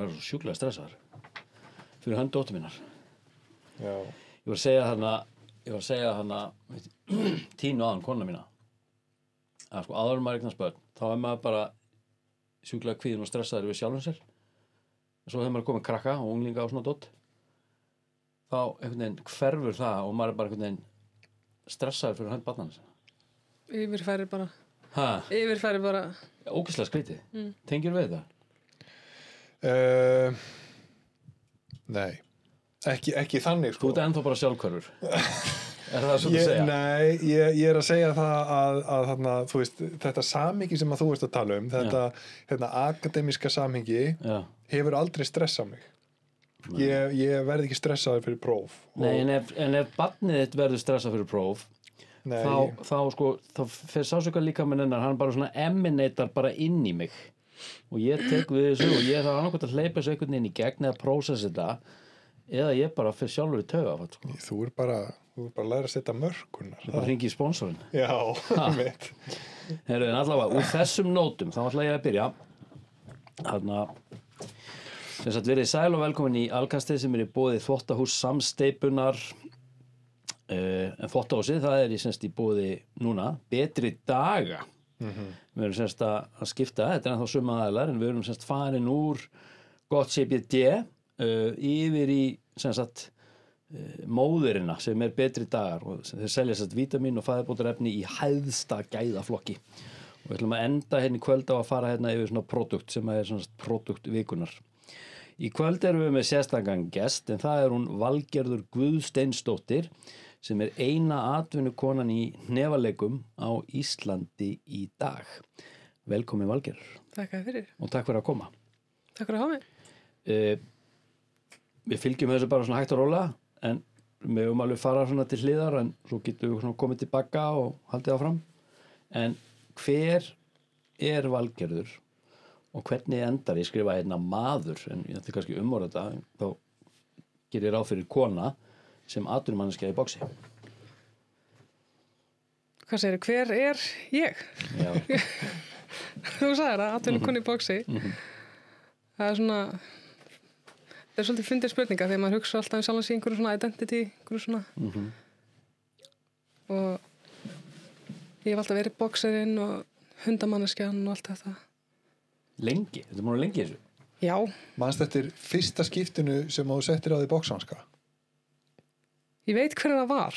er svo sjúklega stressaður fyrir hönd dóttur minnar. Já. Ég var að segja hana Tínu áðan, konuna mína, að sko áður en maður eignast börn, þá er maður bara sjúklega kvíðinn og stressaður við sjálfum sér. En svo þegar maður komið krakka og unglinga og svona dótt, þá einhvern veginn hverfur það og maður er bara einhvern veginn stressaður fyrir hönd barnanna sinna. Yfirfærir bara. Ha? Yfirfærir bara. Ógeðslega skrítið. Tengir við það? Nei. Ekki þannig, sko. Þú ert ennþá bara sjálfhverfur. Er það svo að segja? Nei, ég er að segja það að þarna, þú veist, þetta samhengi sem að þú ert að tala um, þetta akademíska samhengi hefur aldrei stressað mig. Ég verð ekki stressaður fyrir próf. Nei, en ef barnið þitt verður stressað fyrir próf, þá fer sásöka líka með hennar, hann bara svona eminator bara inn í mig. Og ég tek við þessu og ég þarf annarkvæmt að hleypa þessu einhvern veginn í gegn eða prósessa þetta, eða ég bara fer sjálfur í taugaáfall, sko. Þú er bara að læra að setja mörkunar. Það bara hringi í sponsorinn. Já, mitt. Heyrðu, en allavega, úr þessum nótum, þá ætla ég að byrja. Þarna, sem sagt verið sæl og velkomin í Alkastið sem er í boði þvottahús Samsteypunar. En þvottahúsið, það er í boði núna, Betri daga. Við erum semst að skipta, þetta er ennþá sömu aðilar, en við erum semst farin úr gott CBD yfir í semst móðurina sem er Betri dagar og þeir selja semst vítamín og fæðubótarefni í hæðsta gæðaflokki. Og við ætlum að enda hérna í kvöld á að fara hérna yfir svona produkt sem er svona produkt vikunar. Í kvöld erum við með sérstakann gest, en það er hún Valgerður Guðsteinsdóttir sem er eina atvinnukonan í hnefaleikum á Íslandi í dag. Velkomin Valgerður. Takk fyrir. Og takk fyrir að koma. Takk fyrir að hafa mig. Við fylgjum þessu bara svona hægt og rólega, en við höfum alveg fara svona til hliðar, en svo getum við svona komið tilbaka og haldið áfram. En hver er Valgerður og hvernig endar ég skrifa hérna maður, en ég ætla kannski umorða þetta, þá gerir ég ráð fyrir kona sem atvinnumanneskja í boxi. Hvað segirðu, hver er ég? Já. Þú sagðir það, atvinnukona í boxi. Það er svona, það er svolítið fyndin spurninga þegar maður hugsa alltaf sjálfan sig einhverju svona identity, einhverju svona. Og ég hef alltaf verið boxerinn og hundamanneskjan og allt þetta. Lengi? Þetta er múin lengi þessu? Já. Manst eftir fyrsta skiptinu sem þú settir á því boxhanska? Ég veit hvernig það var.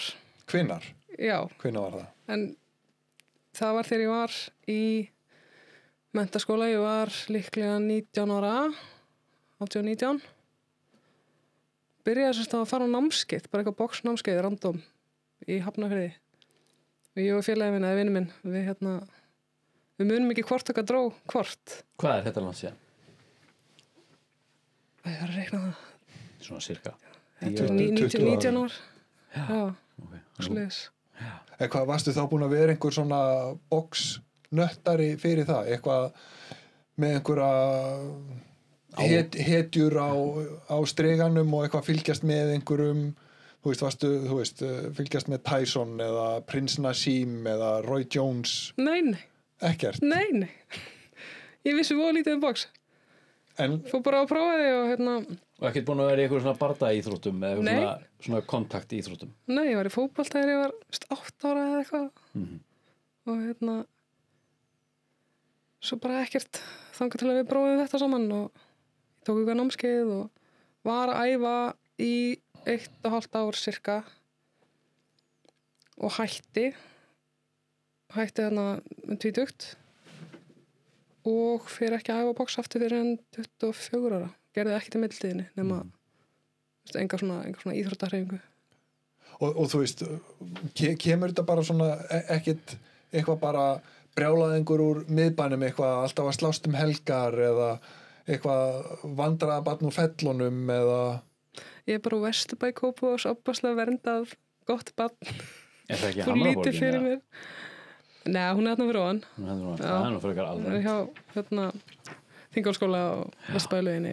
Hvenær? Já. Hvenær var það? En það var þegar ég var í menntaskóla, ég var líklega 19 ára, 18-19. Byrjaði sérst að fara á námskeið, bara eitthvað boxnámskeið, random, í Hafnarfirði. Og ég og félagi minn, eða vinur minn, við munum ekki hvort okkar dró hvort. Hvað er þetta langt síðan? Ég var að reikna það. Svona cirka? Þetta er 19 ár. Já, sliðis. En hvað, varstu þá búin að vera einhver svona boxnöttari fyrir það? Eitthvað með einhverja hetjur á streganum og eitthvað fylgjast með einhverjum, þú veist, fylgjast með Tyson eða Prince Naseem eða Roy Jones? Nei. Ekkert? Nei. Ég vissi voða lítið um box. Fór bara að prófa því og Og ekkert búin að vera í eitthvað svona bardaíþróttum eða svona kontaktíþróttum? Nei, ég var í fótbolta þegar ég var 8 ára eða eitthvað. Og svo bara ekkert þangað til að við prófum þetta saman og ég tók eitthvað námskeið og var að æfa í 1,5 ár cirka og hætti þarna 20 og fyrir ekki að æfa box aftur fyrir en 24 ára. Gerði ekki til millitíðinni nema enga svona íþróttahreyfingu. Og þú veist, kemur þetta bara svona ekkert eitthvað bara brjálaðingur úr miðbænum eitthvað alltaf að slást um helgar eða eitthvað vandræðabarn úr fellunum eða... Ég er bara úr Vesturbæ Kópavog og opaslega verndað gott barn. Er það ekki Hamraborgin? Fyrir mér. Nei, hún er þarna fyrir ofan. Hún er þarna fyrir ofan, það er nú fyrir alveg. Hún er hjá Þingólfsskóla og Vesturbæluginni.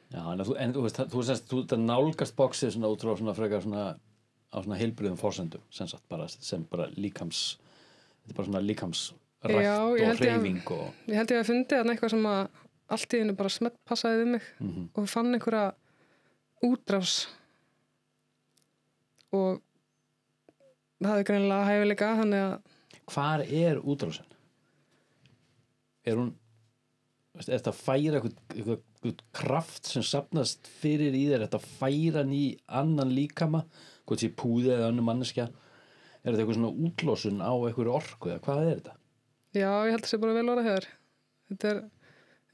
Já, en þú veist, þú nálgast boxið svona út frá svona frekar svona á svona heilbrigðum forsendum, sem bara líkams, þetta er bara svona líkamsrækt og hreyfing og... Ég held ég að fundið þarna eitthvað sem að allt í einu bara smett passaði við mig og við fann einhverja útrás og það hafði greinilega hæfileika þannig að Hvar útrásin? Hún er þetta að færa eitthvað kraft sem safnast fyrir í þér, þetta að færa hann í annan líkama, hvort sé púði eða önnur manneskja, þetta eitthvað svona útlósun á einhverju orku eða hvað þetta? Já, ég held að það sé bara vel orðað hér. Þetta er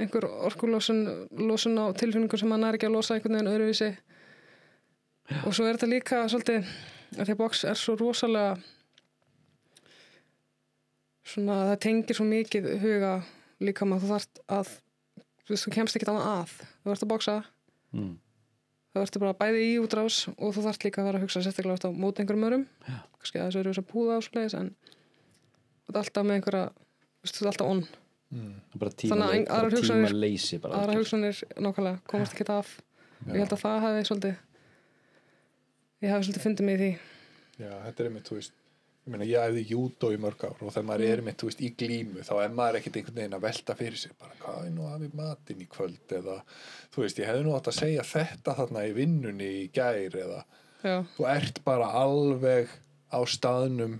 einhver orkulósun á tilfinningum sem maður ekki að losa einhvern veginn öðruvísi. Og svo er þetta líka svolítið, að því að box er svo rosalega svona, það tengir svo mikið huga líkama, þú þarft að þú kemst ekki annað að, þú þarft að boxa þú þarft bara bæði í útrás og þú þarft líka að vera að hugsa sérstaklega á móti einhverjum örum, kannski að þessu eru þess að púða á svoleiðis, en þú ert alltaf með einhverja, þú ert alltaf on bara tímaleysi aðra hugsanir nákvæmlega komast ekki af og ég held að það hefði svolítið fundið mig í því. Já, þetta er einmitt, þú veist, ég meina, ég æfði júdó í mörg ár og þegar maður er einmitt, þú veist, í glímu þá er maður ekkert einhvern veginn að velta fyrir sig bara, hvað er nú að við matinn í kvöld eða, þú veist, ég hefði nú átt að segja þetta þarna í vinnunni í gær eða, þú ert bara alveg á staðnum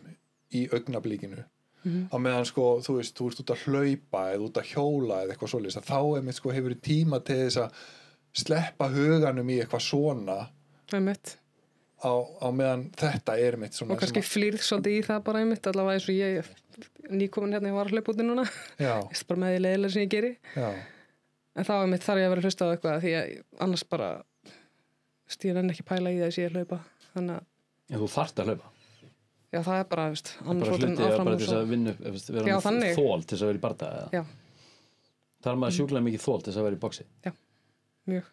í augnablíkinu á meðan, sko, þú veist, þú ert út að hlaupa eða út að hjóla eða eitthvað svoleiðis, að þá einmitt, sko, hefur tíma til þess að sleppa huganum í eitthvað svona einmitt á meðan þetta er mitt svona og kannski flýrð svolítið í það bara einmitt allavega eins og ég nýkomin hérna ég var að hlaupa úti núna ég er bara með því leiðilega sem ég geri en þá einmitt þarf ég að vera að hlusta á eitthvað því að annars bara ég renn ekki pæla í það að ég hlaupa þannig að þú þarft að hlaupa já það er bara bara hluti bara til þess að vinna vera með þól til þess að vera í bardaga það er maður sjúklega mikið þól til þess að vera í boxi já, mjög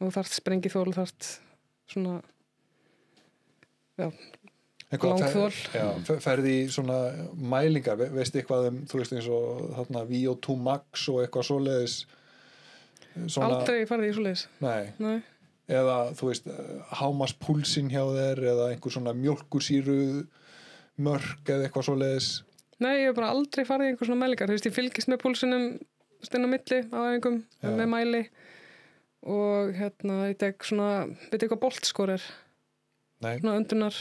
og þarft sprengi þól þarft svona langþól ferði í svona mælingar veistu eitthvað þú veist eins og þarna VO2 max og eitthvað svoleiðis svona, aldrei farið í svoleiðis nei. Eða þú veist hámarspúlsinn hjá þér eða einhver svona mjólkursýru mörk eða eitthvað svoleiðis nei, ég hef bara aldrei farið í einhver svona mælingar þú veist, ég fylgist með púlsinum stinn á milli á æfingum með mæli og hérna ég tek svona, veit ég hvað boltskor er svona öndunar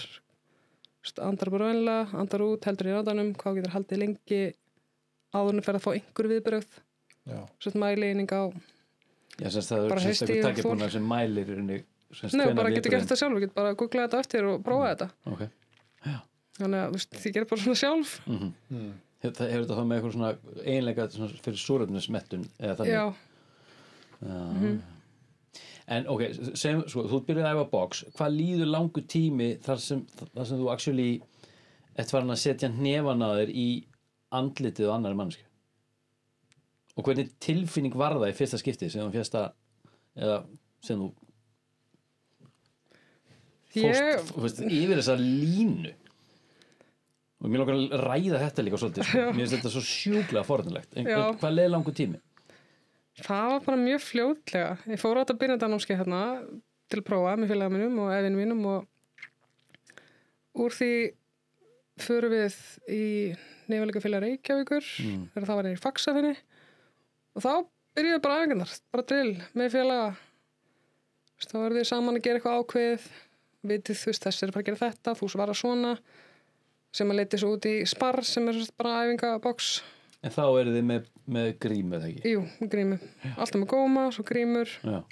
andar bara venlega, andar út heldur í ráðanum, hvað getur haldið lengi áðurinn fer að fá einhver viðbrögð svona mælieining á já, semst það er eitthvað takkibúnar sem mælir nei, bara getur gert það sjálf, getur bara googlað þetta eftir og prófað þetta okay. þannig að þið gerir bara svona sjálf hefur þetta þá með eitthvað svona eiginleika fyrir súrefnismettun eða þannig en ok, sko, þú byrjuði að æfa box hvað líður langur tími þar sem þú actually ert farin að setja hnefann á þér í andlitið og annarri mannsku og hvernig tilfinning var það í fyrsta skipti sem þú fyrsta eða sem þú fórst yfir þessa línu og mér langar að ræða þetta líka svolítið sko. Mér finnst þetta svo sjúklega forðanlegt en hvað leið langur tími? Það var bara mjög fljótlega. Ég fór átt að byrja þetta námskeið hérna til að prófa með félaga mínum og efinum mínum og úr því förum við í Nefnileikafélag Reykjavíkur þegar það var í Faxafinni og þá byrjuðu bara æfingarnar, bara drill með félaga. Þá verðum við saman að gera eitthvað ákveðið, vitið þú veist þessi er bara að gera þetta, þú svarar svona sem að leiti svo út í spar sem er bara æfingabox. En þá eru þið með grímu, eða ekki? Jú, grímu. Alltaf með góma, svo grímur. Já.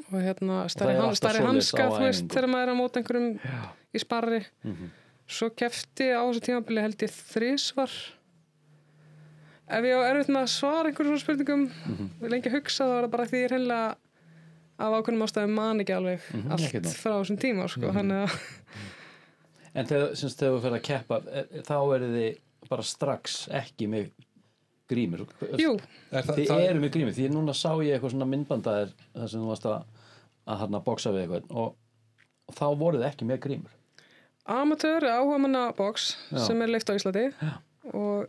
Og hérna stærri hanska, þú veist, þegar maður er á móti einhverjum í sparri. Svo kefti á þessu tímabili held ég 3 svar. Ef ég á erfitt með að svara einhverjum svona spurningum, lengi að hugsa, þá var það bara því ég hreinlega af ákveðnum ástæðum man ekki alveg allt frá þessum tíma, sko. En þegar þú fer að keppa, þá eru þið bara strax ekki með grímur. Jú. Þið eru með grímur, því núna sá ég eitthvað svona myndbandaðir þar sem þú varst að boxa við eitthvað og þá voruð ekki með grímur. Amatör áhugamanna box sem er leyft á Íslandi og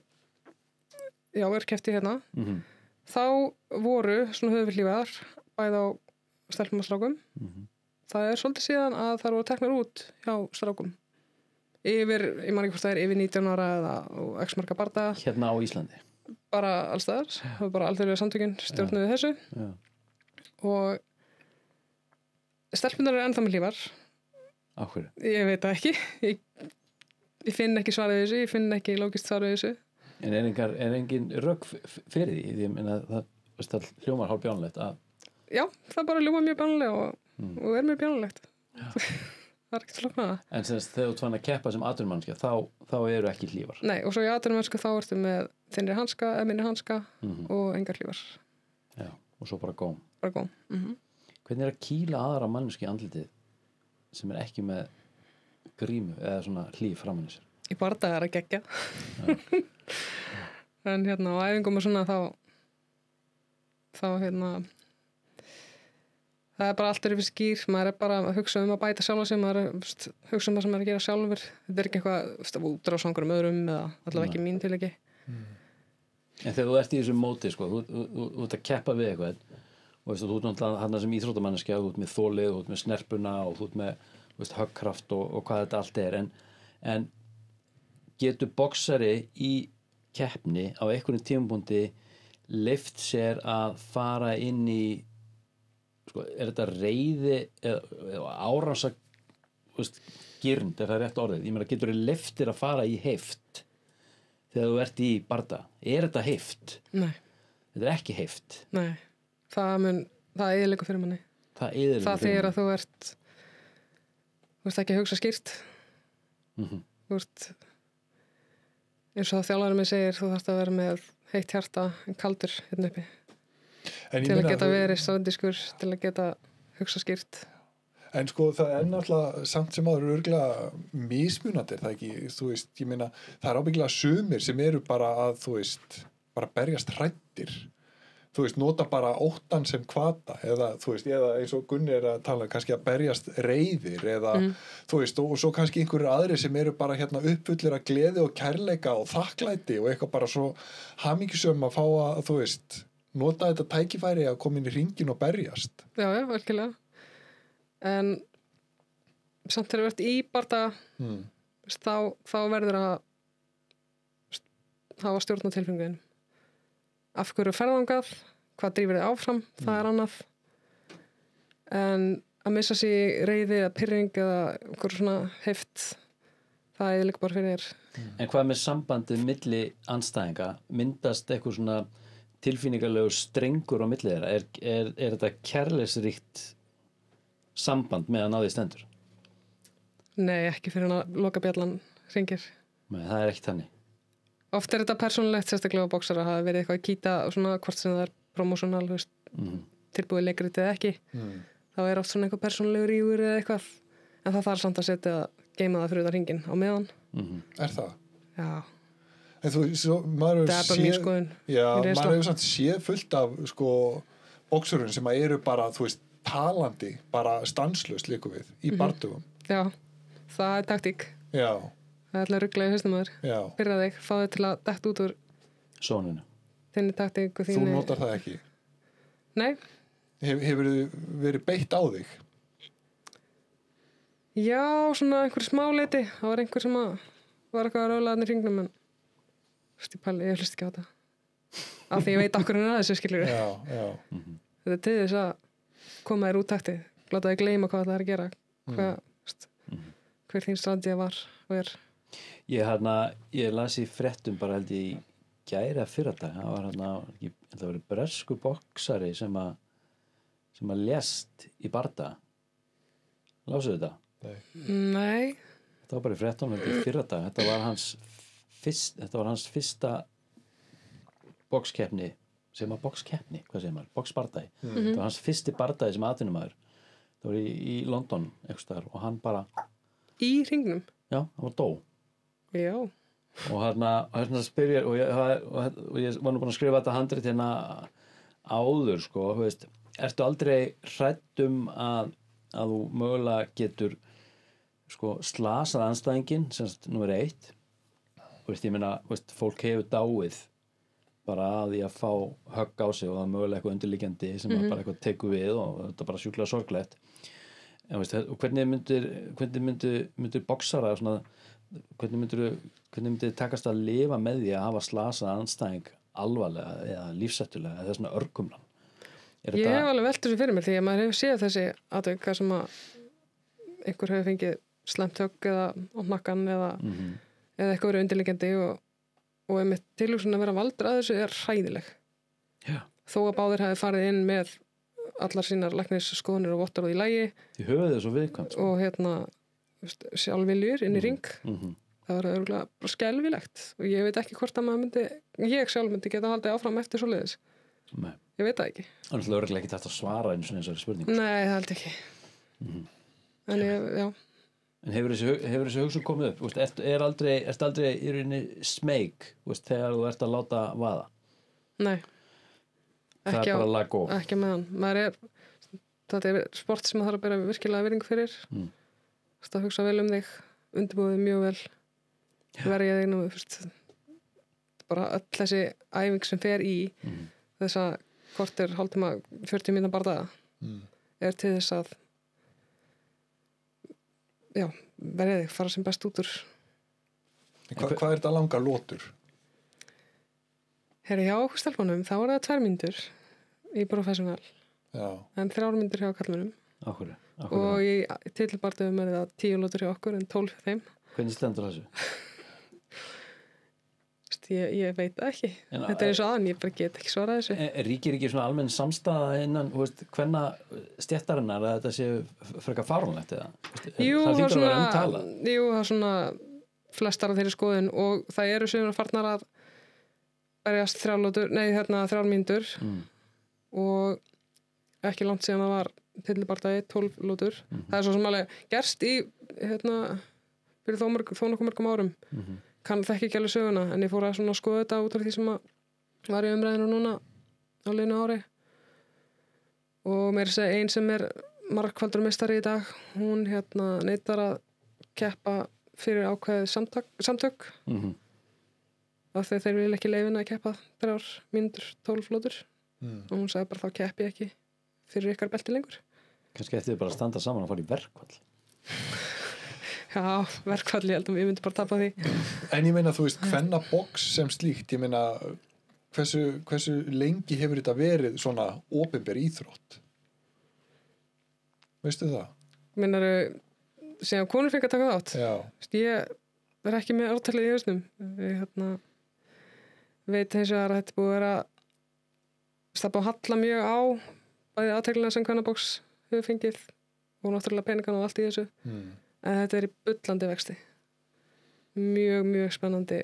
er keppt í hérna. Þá voru svona höfuðlífaðar bæði á stelpum og strákum. Það er svolítið síðan að það voru teknar út hjá strákum. Ég man ekki hvort það er yfir 19 ára eða x marga bardaga. Hérna á Íslandi? bara allstaðar, það var bara alþjóðlega samtökin stjórnuðu þessu Já. og stelpunar eru ennþá með hlífar. Af hverju? Ég veit það ekki. Ég finn ekki svarið við þessu, ég finn ekki lógist svarið við þessu. En er engin rök fyrir því? Ég meina, það hljómar hálf bjánulegt að... Já, það bara ljóma mjög bjánulega og er mjög bjánulegt. Það er ekkert sloknaða. En sem þegar þú tvann að keppa sem atvinnumannskja, þá eru ekki hlífar. Nei, og svo í atvinnumennsku þá ertu með þinnri hanska, eða minni hanska og engar hlífar. Já, og svo bara góm. Bara góm. Hvernig er að kýla aðra manneski í andlitið sem er ekki með grímu eða svona hlíf framan í sér? Í bardaga er að gegja. En hérna á æfingum og svona þá hérna það er bara allt yfir skýr, maður er bara að hugsa að bæta sjálfa sig, maður er hugsa það sem maður er að gera sjálfur, þetta er ekki eitthvað útráð einhverjum öðrum eða allavega ekki mín tilegi. En þegar þú ert í þessum móti, sko, þú ert að keppa við eitthvað og þú ert náttúrulega hann sem íþróttamanneskja, þú ert með þolið, þú ert með snerpuna og þú ert með höggkraft og hvað þetta allt er, en getur boxari í keppni á einhverjum tímapunkti leyft sér að fara inn í, sko, er þetta reiði eða árása girnd, er það rétt orðið? Ég meina, getur þið leyftir að fara í heift þegar þú ert í barda? Er þetta heift? Nei. Þetta er ekki heift. Nei. Það eyðileggur fyrir manni. Það eyðileggur Það fyrir þegar að þú ert ekki að hugsa skýrt. Þú ert eins og þjálfarinn minn segir, þú þarft að vera með heitt hjarta en kaldur hérna uppi. Til að geta verið strandiskur, til að geta hugsa skýrt. En sko það er náttúrulega samt sem áður örgulega mismunandi, það ekki, þú veist, ég meina, það er ábyggilega sumir sem eru bara að, þú veist, bara berjast hræddir. Þú veist, nota bara óttan sem hvata eða, þú veist, eða eins og Gunni er að tala kannski að berjast reiðir eða, þú veist, og svo kannski einhverjir aðrir sem eru bara hérna uppfullir að gleði og kærleika og þakklæti og eitthvað bara svo hamingjusöm að fá að, þú veist, nota þetta tækifæri að koma inn í hringin og berjast. Já, velkilega. En samt þegar þú ert í barda þá verður að hafa stjórn á tilfengun. Af hverju ferðangað, hvað drífur þið áfram, það er annað. En að missa sig í reiði eða pirring eða einhver svona heift, það er líka bara fyrir þér. En hvað með sambandið milli andstæðinga? Myndast eitthvað svona tilfinningarlegur strengur á milli þeirra? Er þetta kærleysríkt samband með að ná því stendur? Nei, ekki fyrir að loka bjallan hringir. Nei, það er ekki þannig. Oft er þetta persónulegt, sérstaklega á boxara, að hafa verið eitthvað að kýta svona hvort sem það er promósjonal, tilbúið leikrit eða ekki. Þá er oft svona eitthvað persónulegur rígur eða eitthvað, en það þarf samt að setja geima það fyrir það hringin á meðan. Er það? Já. En þú, svo, maður það er bara mín skoðun. Já, maður hefur samt séð fullt af, sko, boxurinn sem eru bara, þú veist, talandi, bara stanslaust líku við, í bardugum. Já, það er taktík. Já. Það er alltaf rugglega í haustum aður. Já. Byrja þig, fá þig til að detta út úr sóninu. Þinni taktík og þínu... Þú notar það ekki? Nei. Hefur þið verið beitt á þig? Já, svona einhver smáleiti. Það var einhver sem var eitthvað að rála þarna í hringnum, en ég hlust ekki á þetta. Af því ég veit okkur henni að þessu skilur. Já. Þetta er til þess að koma þér út takti. Láta þig gleyma hvað það er að gera. Hver þín strategi var og er. Ég las í fréttum bara held ég í gæri að fyrradag. Það var það var breskur boxari sem að lést í barda. Lásuðu þetta? Nei. Þetta var bara í fréttum held ég í fyrradag. Þetta var hans fyrsta boxkeppni, segir maður boxkeppni, hvað segir maður? Boxbardagi. Þetta var hans fyrsti bardagi sem atvinnumaður. Það var í London eitthvað staðar og hann bara í hringnum? Já, hann var dó. Já. Og hérna spyr ég og ég var nú búin að skrifa þetta handrit hérna áður, sko, þú veist, ertu aldrei hrædd að þú mögulega getur, sko, slasað andstæðinginn, sem sagt, númer 1. Veist, ég meina, veist, fólk hefur dáið bara að því að fá högg á sig og það er mögulega eitthvað undirliggjandi sem bara eitthvað tekur við og þetta er bara sjúklega sorglegt. En veist, hvernig myndir boxara svona, hvernig myndir takast að lifa með því að hafa slasað andstæðing alvarlega eða lífsættulega eða svona örkumlan? Ég hef alveg velt þessu fyrir mér því að maður hefur séð þessi atvik þar sem að einhver hefur fengið slæmt högg eða á hnakkan eða eitthvað verið undirliggjandi og einmitt tilhugsun að vera valdur að þessu er hræðileg. Já. Þó að báðir hafi farið inn með allar sínar læknisskoðanir og vottorð í lagi Því höfuð er svo viðkvæmt. Sko. og sjálfviljur inn í ring. Það var örugglega bara skelfilegt og ég veit ekki hvort að ég sjálf myndi geta haldið áfram eftir svoleiðis. Nei. Ég veit það ekki. Það er náttúrulega örugglega ekki hægt að svara einu svona eins og spurningu. Nei, það held ekki. En já. En hefur þessi hugsun komið upp? Ertu aldrei í rauninni smeyk þegar þú ert að láta vaða? Nei. Það er bara lag góð. Ekki með hann. Þetta er sport sem maður þarf að bera virkilega virðingu fyrir. Það hugsa vel um þig, undirbúið mjög vel, verja þig nú, bara öll þessi æfing sem fer í þessa korter, hálftíma, 40 mínúna bardaga er til þess að verja þig, fara sem best út úr. Hvað er þetta langar lótur? Herri, hjá stelpunum, þá er það 2 mínútur í professional. Já. En 3 mínútur hjá kallmönnum. Akkur. Og í titilbardaðum er það 10 lótur hjá okkur en 12 hjá þeim. Hvernig stendur þessu? Ég veit það ekki. Þetta er eins og aðan, ég bara get ekki svarað þessu. Ríkir ekki svona almenn samstaða innan, hvenna stéttarinnar að þetta sé frekar fáránlegt eða? Jú, það hlýtur að vera umtalað. Jú, það er svona flestar af þeirri skoðun og það eru sumar farnar að berjast 3 mínútur og ekki langt síðan það var tillibardagi 12 lótur. Það er svo sem alveg gerst í fyrir þó nokkuð mörgum árum. Kann þekki ekki alveg söguna en ég fór að svona skoða þetta út af því sem að var í umræðinu núna á liðnu ári og meira segja ein sem er margfaldur meistari í dag hún neitar að keppa fyrir ákveðið samtök af því þeir vil ekki leyfina að keppa 3 mínútur 12 lótur og hún sagði bara þá keppi ekki fyrir ykkar belti lengur. Kannski eftir bara að standa saman og fara í verkfall. Já, verkfall, ég held að við myndum bara tapa því. En ég meina, þú veist, kvennabox sem slíkt, ég meina, hversu lengi hefur þetta verið svona opinber íþrótt? Veistu það? Meinaru, sem konur fengi að taka þátt? Já. Ég er ekki með ártalið í hausnum. Ég veit eins og að þetta búið að vera það búið að halla mjög á bæði aðteglina sem kvennabox hefur fengið og náttúrulega peningan og allt í þessu. En þetta er í bullandi vexti. Mjög, mjög spennandi.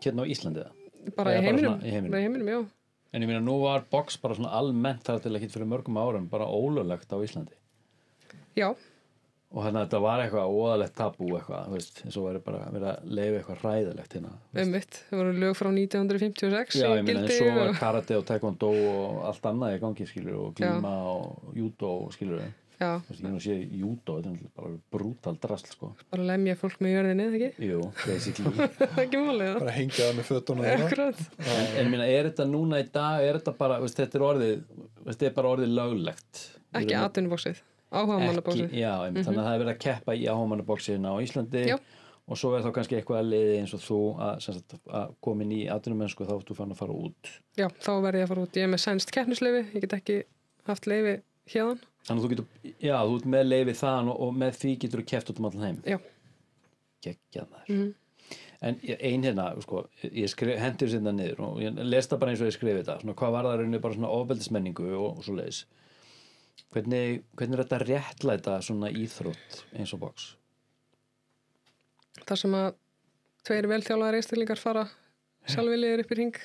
Hérna á Íslandi það? Bara í heiminum. Bara í heiminum, já. En ég meina, nú var box bara svona almennt þar til ekki fyrir mörgum árum bara ólöglegt á Íslandi. Já. Og þannig að þetta var eitthvað óðalegt tabú eitthvað, eins og verið bara verið að leyfa eitthvað hræðilegt hérna. Einmitt. Það voru lög frá 1956. Já, ég meina, en svo var karate og taekwondo og allt annað í gangi, skilur, og glíma og judo, skilur. Já. Ég nú sé judo, þetta er bara brútal drasl, sko. Bara lemja fólk með jörðinni, ekki? Jú, basically. Það er ekki málið, já. Bara hengja það með fötunum. Akkurat. En minna, er þetta núna í dag, er þetta bara, þetta er bara orðið löglegt. Ekki atvinnuboxið, áhugamannabóksið. Já, þannig að það er verið að keppa í áhugamannabóksið á Íslandi. Já. Og svo er þá kannski eitthvað að liði eins og þú að koma inn í atvinnumennsku þá þú fann að fara út. Já, þá verði ég að fara út. Ég er með sænskt keppnisleyfi, ég get ekki haft leyfi hérðan. Þannig að þú ert með leyfi þaðan og með því getur þú keppt út um allan heim. Já. Geggjað maður. En ein hérna, sko, ég hendur sér þetta niður og ég les það bara eins og ég skrifi þetta. Svona, hvað var það rauninni bara svona ofbeldismenningu og svo leiðis. Hvernig er þetta réttlæta svona íþrótt eins og box? Það sem að 2 velþjálfaðir einstaklingar fara sjálfviljugir upp í hring.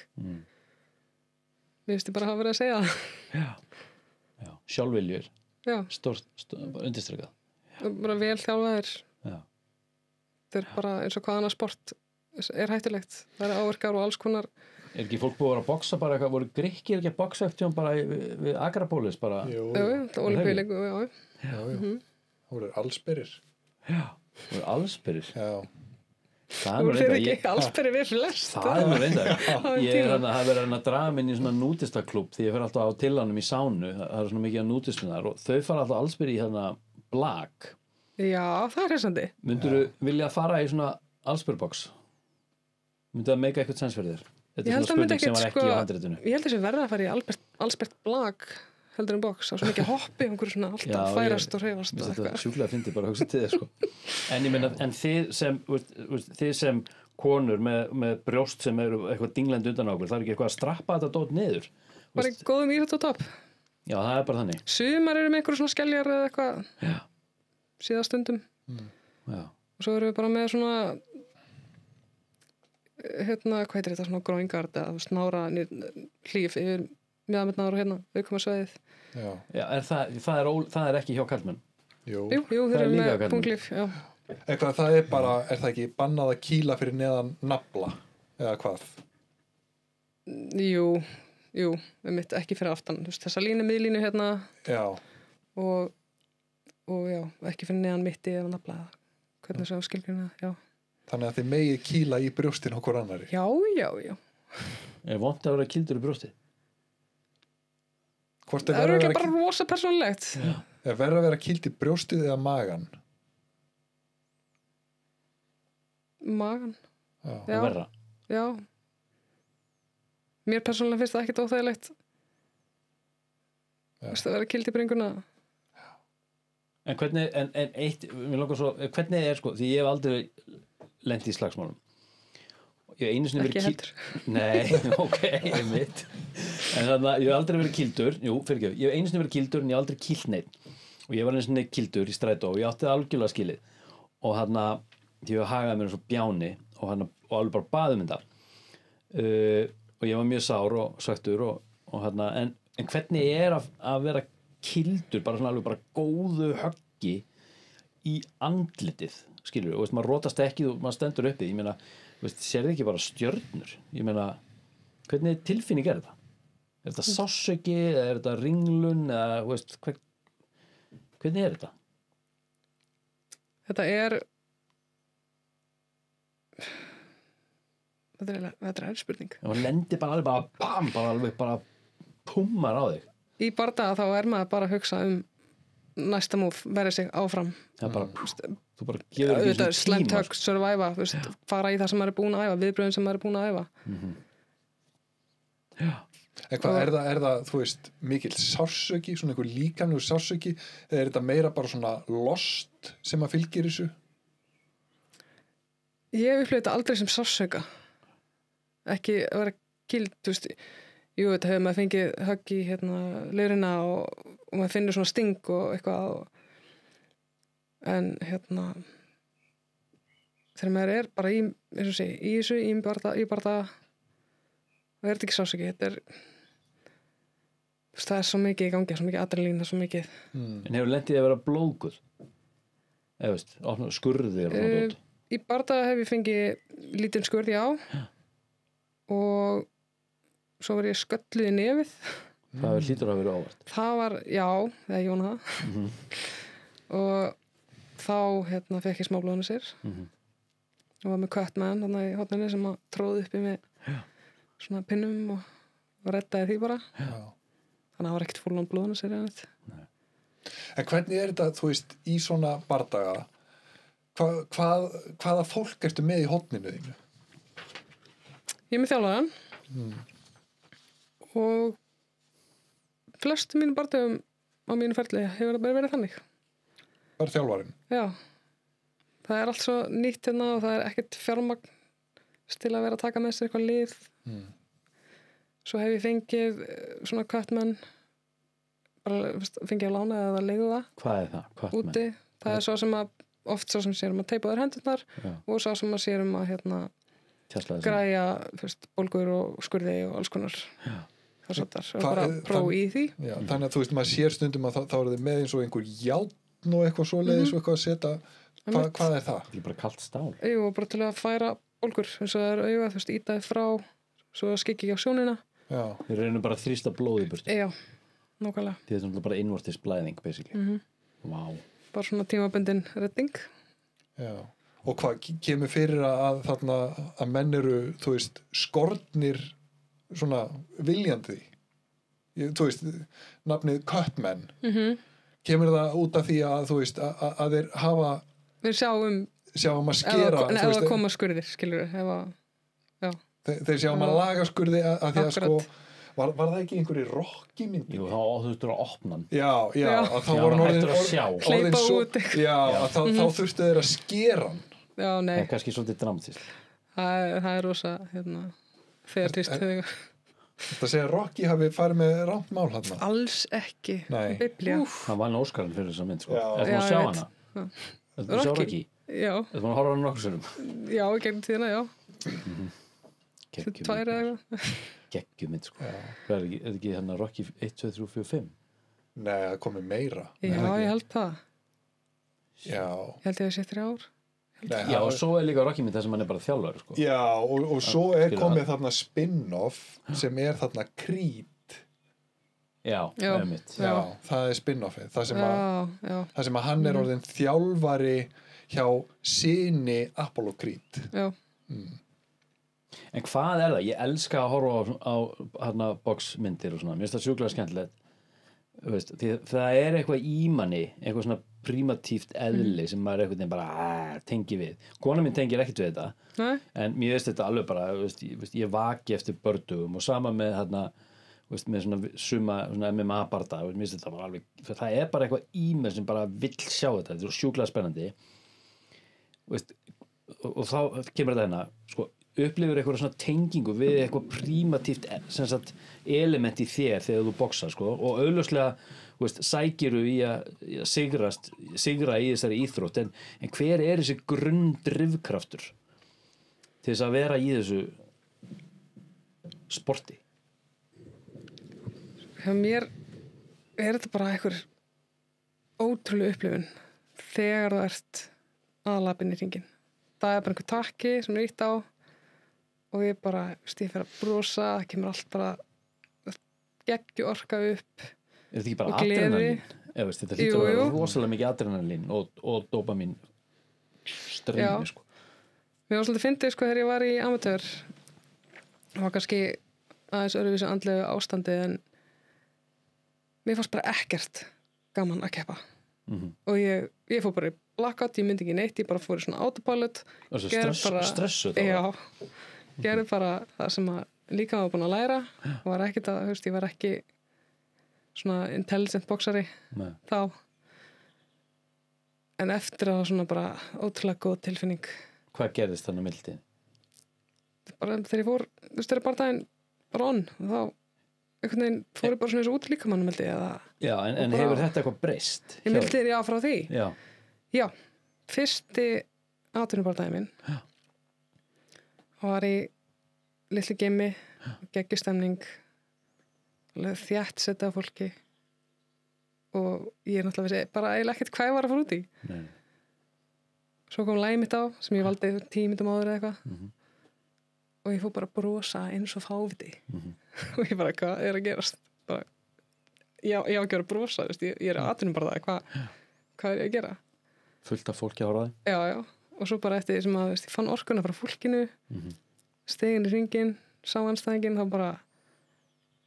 Mér finnst ég bara hafa verið að segja það. Já, sjálfviljur. Já. Stórt undirstrekað. Bara velþjálfaðir. Já. Þetta er bara eins og hvað annað sport er hættulegt. Það er áverkar og alls konar. Er ekki fólk búið að vera að boxa bara eitthvað, voru Grikkir ekki að boxa eftir bara við Akrapolis bara? Jú. Ólympíuleikum, já. Það voru allsberir. Já, það voru allsberir. Já. Það voru þeir ekki allsberir við flest. Það er reyndar. Ég er að vera að draga minn í svona nútistaklúbb því ég fer alltaf á tillanum í sánu, það er svona mikið að nútistum þar og þau fara alltaf allsberir í þarna blag. Já, það er hressandi. Myndirðu vilja fara í svona allsberbox? Myndi það meika eitthvað sens fyrir þér? Þetta Ég er held svona að myndi spurning sem var ekkert, ekki á handritinu. Ég held að þessi verða að fara í Albert Blag heldur en box, svo mikið hoppi einhverju svona alltaf Já, færast og hreyfast og Þetta eitthvað. sjúklega fyndi bara að hugsa til þess sko. En ég meina, en þið sem konur með brjóst sem eru eitthvað dinglandi undan á okkur, það er ekki eitthvað að strappa þetta dót niður. Bara í góðum írætt og topp. Já, það er bara þannig. Sumar eru með einhverju svona skeljar eða eitthvað Já. síðastundum. Já. Og svo erum við bara með svona hvað heitir þetta, svona groingard eða snára hlíf yfir mjöðamötnar og viðkoma sveiðið. Já. Já, það er ekki hjá karlmenn. Jú. Jú, Það þeir er eru líka með karlmenn. punglíf, já. Eitthvað, það er bara, er það ekki bannað að kýla fyrir neðan nafla eða hvað? Jú, mitt ekki fyrir aftan. Þú veist, þessa miðlínu hérna Já, og já, ekki fyrir neðan mitti eða nafla eða hvernig svo skilgrina, já. þannig að þið megið kýla í brjóstin okkur annari. Já. Er vont að vera kildur í brjósti? Hvort Það eru ekki bara rosa persónulegt. er verið að vera kýld í brjóstið eða magan? Magan. Já. Já. Og verra? Já. Mér persónulega finnst það ekkert óþægilegt. Já. Vist að vera kild í bringuna. En hvernig, mér langar svo, hvernig er sko, því ég hef aldrei lent í slagsmálum. Ég hef einu sinni Ekki verið heldur. Nei, ok, einmitt. En þannig að ég hef aldrei verið kildur, ég hef einu sinni verið kildur en ég hef aldrei kilt neitt. Og ég var einu sinni kildur í strætó og ég átti það algjörlega skilið. Og þarna, ég hef hagaði mér svo bjáni og alveg bara baðum þetta. Og ég var mjög sár og söktur og þarna, en hvernig er að vera kildur, bara svona alveg bara góðu höggi í andlitið, skilur og veist, maður rótast ekki og maður stendur uppi, ég meina, veist, sér þið ekki bara stjörnur, ég meina, hvernig tilfinning er þetta? Er þetta sársauki, eða er þetta ringlun, eða, veist, hvernig er þetta? Þetta er spurning. Ef maður lendir bara alveg bara bam, bara alveg bara pummar á þig. Í bardaga þá er maður bara að hugsa næsta múf, verið sig áfram. Það er bara, þú bara gefur ekki Þetta svona slæmt tíma. högg, surviva, fara í það sem maður er búin að æfa, viðbröðin sem maður er búin að æfa. En hvað, er það, þú veist, mikill sársauki, svona einhver líkamlegur sársauki, eða er þetta meira bara svona lost sem að fylgir þessu? Ég hef upplifað þetta aldrei sem sársauka. Ekki að vera kild, þú veist, jú, þetta hefur maður fengið högg í leirina og maður finnur svona sting og eitthvað en þegar maður er bara í barða það er þetta ekki sársauki, það er svo mikið í gangi, svo mikið adrenalín, það er svo mikið. En hefur lendið að vera blóðguð? Eða veist, skurðir og svona dót? Í barða hef ég fengið lítinn skurð, já. Og svo var ég skölluð í nefið. Það hlýtur að vera óvart. Það var, já, þegar ég vona það. Og þá fekk ég smá blóðnasir. Og var með Cutman í hotninni sem að tróði uppi með svona pinnum og reddaði því bara. Já. Þannig að það var ekkert fúlan blóðnasir eða neitt. En hvernig er þetta, þú veist, í svona bardaga, hvaða fólk ertu með í hotninu þínu? Ég er með þjálfaran og flestu mínu bardögum á mínu ferli hefur það bara verið þannig. Bara þjálfarinn? Já. Það er allt svo nýtt og það er ekkert fjármagn til að vera að taka með sér eitthvað lið. Svo hef ég fengið svona Cutman, bara fengið að lána eða leigu það. Hvað er það? Úti. Það er svo sem að oft svo sem sér að teipa þær hendurnar og svo sem að sér að græja bólgur og skurði og alls konar farsóttar og bara próf í því. Já, þannig að þú veist, maður sér stundum að þá eru þið með eins og einhver járn og eitthvað svoleiðis og eitthvað að setja, hvað er það? Það er bara kalt stál. Jú, og bara til að færa bólgur eins og það er auga, þú veist, ítaði frá svo það skikki ekki á sjónina. Já. Við reynum bara að þrýsta blóð í burtu. Já, nákvæmlega. Því þetta er bara innvortis blæðing, basically. Vá. Bara svona tímabundin redding. Já. Og hvað kemur fyrir að þarna að menn eru, þú veist, skornir svona viljandi? Þú veist, nafnið Cutman. Kemur það út af því að, þú veist, að þeir hafa... Við sjáum að skera... Ef það koma skurðir, skilur við. þeir sjá maður lagaskurði að því að sko Akkurat. var það ekki einhverju Rocky myndi? Jú, þá þurftur að opna hann. Já, Já. að þá Já, voru hann hættur að sjá. Hleypa út Já, að þá þurftu þeir að skera hann. Já, nei, Það er kannski svolítið dramatískt. það er rosa þegar týst höfðu. Þetta segja að Rocky hafi farið með rámt mál hann. Alls ekki Nei. Biblía. Hann vann Óskarinn fyrir þessa mynd, sko. Já. Ertu búin að Já, sjá ég hana? veit. Ertu búin að sjá Rocky? Rocky? Já, Ertu búin að horfa á hana nokkur sinnum? já, í gegnum tíðina, já. Geggjum Tvær mynd, eða eitthvað. geggjum mynd, sko. Hvað er ekki hérna Rocky 1, 2, 3, 4, 5? Nei, það komið meira. Já, ég held það. Já. Ég held ég að sé 3 ár. Nei, Já, og svo er líka Rocky mynd þar sem hann er bara þjálfari, sko. Já, og svo er skilur komið þarna spin-off sem er þarna Creed. Já, Já. einmitt. Já, það er spin-offið. Það sem að hann Mhm. er orðinn þjálfari hjá syni Apollo Creed. Já, En hvað er það? Ég elska að horfa á hérna boxmyndir og svona. Mér finnst það sjúklega skemmtilegt. Þú veist, því það er eitthvað í manni, eitthvað svona primatíft eðli sem maður einhvern veginn bara tengi við. Kona mín tengir ekkert við þetta, nei, en mér veist þetta alveg bara, ég vaki eftir bördugum og sama með hérna, með svona svona MMA-barda, mér finnst þetta bara alveg, það er bara eitthvað í mér sem bara vill sjá þetta, þetta er sjúklega spennandi. Og þá kemur þetta hérna, sko, upplifur eitthvað svona tengingu við eitthvað primatíft sem sagt, element í þér þegar þú boxar, sko, og augljóslega sækiru í að sigra í þessari íþrótt, en hver er þessi drifkraftur til þess að vera í þessu sporti? hjá mér er þetta bara einhver ótrúlega upplifun þegar þú ert aðlapinn í hringinn. Það er bara einhver takki sem er ítt á og ég bara, ég fer að brosa, það kemur allt bara geggju orka upp. Er þetta ekki bara Og gleði. adrenalín? Þetta hlýtur að Jú, vera jú. rosalega mikið adrenalín og dopamín streymi, Já. sko. Mér var svolítið fyndið sko þegar ég var í amatör. Það var kannski aðeins öðruvísi andlegu ástandi en mér fannst bara ekkert gaman að keppa. Og ég fór bara í blackout, ég myndi ekki neitt, ég bara fór í svona autopilot. Og svo gerði bara- stressuð þá? Já, gerði bara það sem að líka var búin að læra. Var ekkert að, þú veist, ég var ekki svona intelligent boxari Nei. þá. En eftir að það var svona bara ótrúlega góð tilfinning. Hvað gerðist þannig mildið? Bara þegar ég fór, þú veist, þegar bardaginn var on, þá einhvern veginn fór ég bara svona eins og út líkamannum held ég, eða Já, en bara- hefur þetta eitthvað breyst? ég mildi já frá því. Já, Já, fyrsti atvinnubardaginn minn var í litlu gemi, geggjustemning, þjætt setta af fólki og ég náttúrulega vissi bara eiginlega ekkert hvað ég var að fara út í. nei. Svo kom lagið mitt á sem ég valdi 10 mínútum áður eða eitthvað og ég fór bara að brosa eins og fáviti og ég bara, hvað er að gerast? Bara, ég á ekki að vera að brosa, veist, ég er að atvinnum bara það, hvað er ég að gera? Fullt af fólki að horfa á þig? Já, og svo bara eftir því sem að veist, ég fann orkuna frá fólkinu, stegin í hringinn, sá anstæðinginn, þá bara,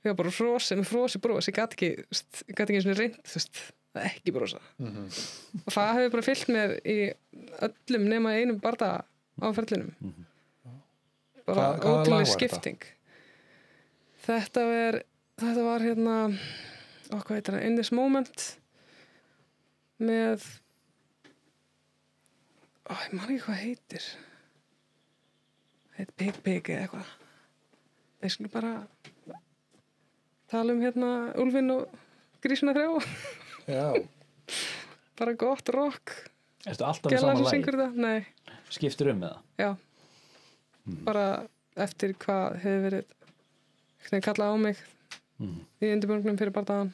ég var bara frosi bros, ég gat ekki eins og reynd, þú veist, að ekki brosa. Og það hefur bara fyllt mér í öllum nema einum barda á ferlinum. Bara Hvaða lag ótrúlega var þetta? skipting. Þetta var hérna, hvað heitir það, In This Moment með ég man ekki hvað heitir Pig eða eitthvað. Þeir skulle bara tala hérna Úlfinn og Grísuna 3. Já. Bara gott rock. Ertu alltaf með Gæla sama sem lagi? syngur þetta? Nei, Skiptir með það? já. Bara eftir hvað hefur verið hvernig kallað á mig í undirbúningnum fyrir bardagann.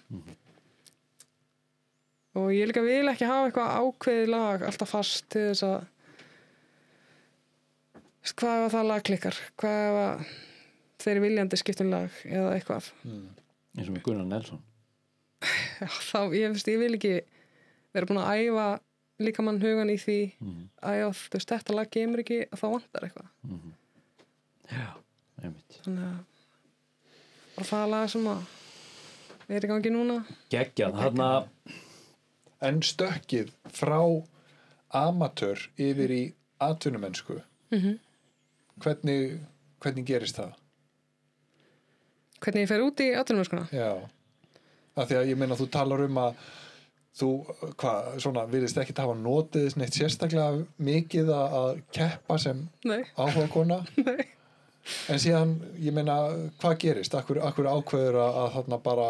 Og ég líka vil ekki hafa eitthvað ákveðið lag alltaf fast til þess að veist, hvað ef það lag klikkar? Hvað ef að þeir viljandi skiptum lag eða eitthvað? Eins og með Gunnar Nelson. Já, þá, ég vil ekki vera búin að æfa líkamann hugan í því að já, þú veist, þetta lag kemur ekki að þá vantar eitthvað. Já, einmitt. Þannig að og það lag sem að er í gangi núna. Geggjað, þarna En stökkið frá amatör yfir í atvinnumennsku. Hvernig hvernig gerist það? Hvernig ég fer út í atvinnumennskuna? Já, af því að ég meina þú talar að þú, svona, virðist ekki hafa notið neitt sérstaklega mikið að keppa sem Nei. áhugakona. Nei. En síðan, ég meina, hvað gerist? Akkur ákveður að þarna bara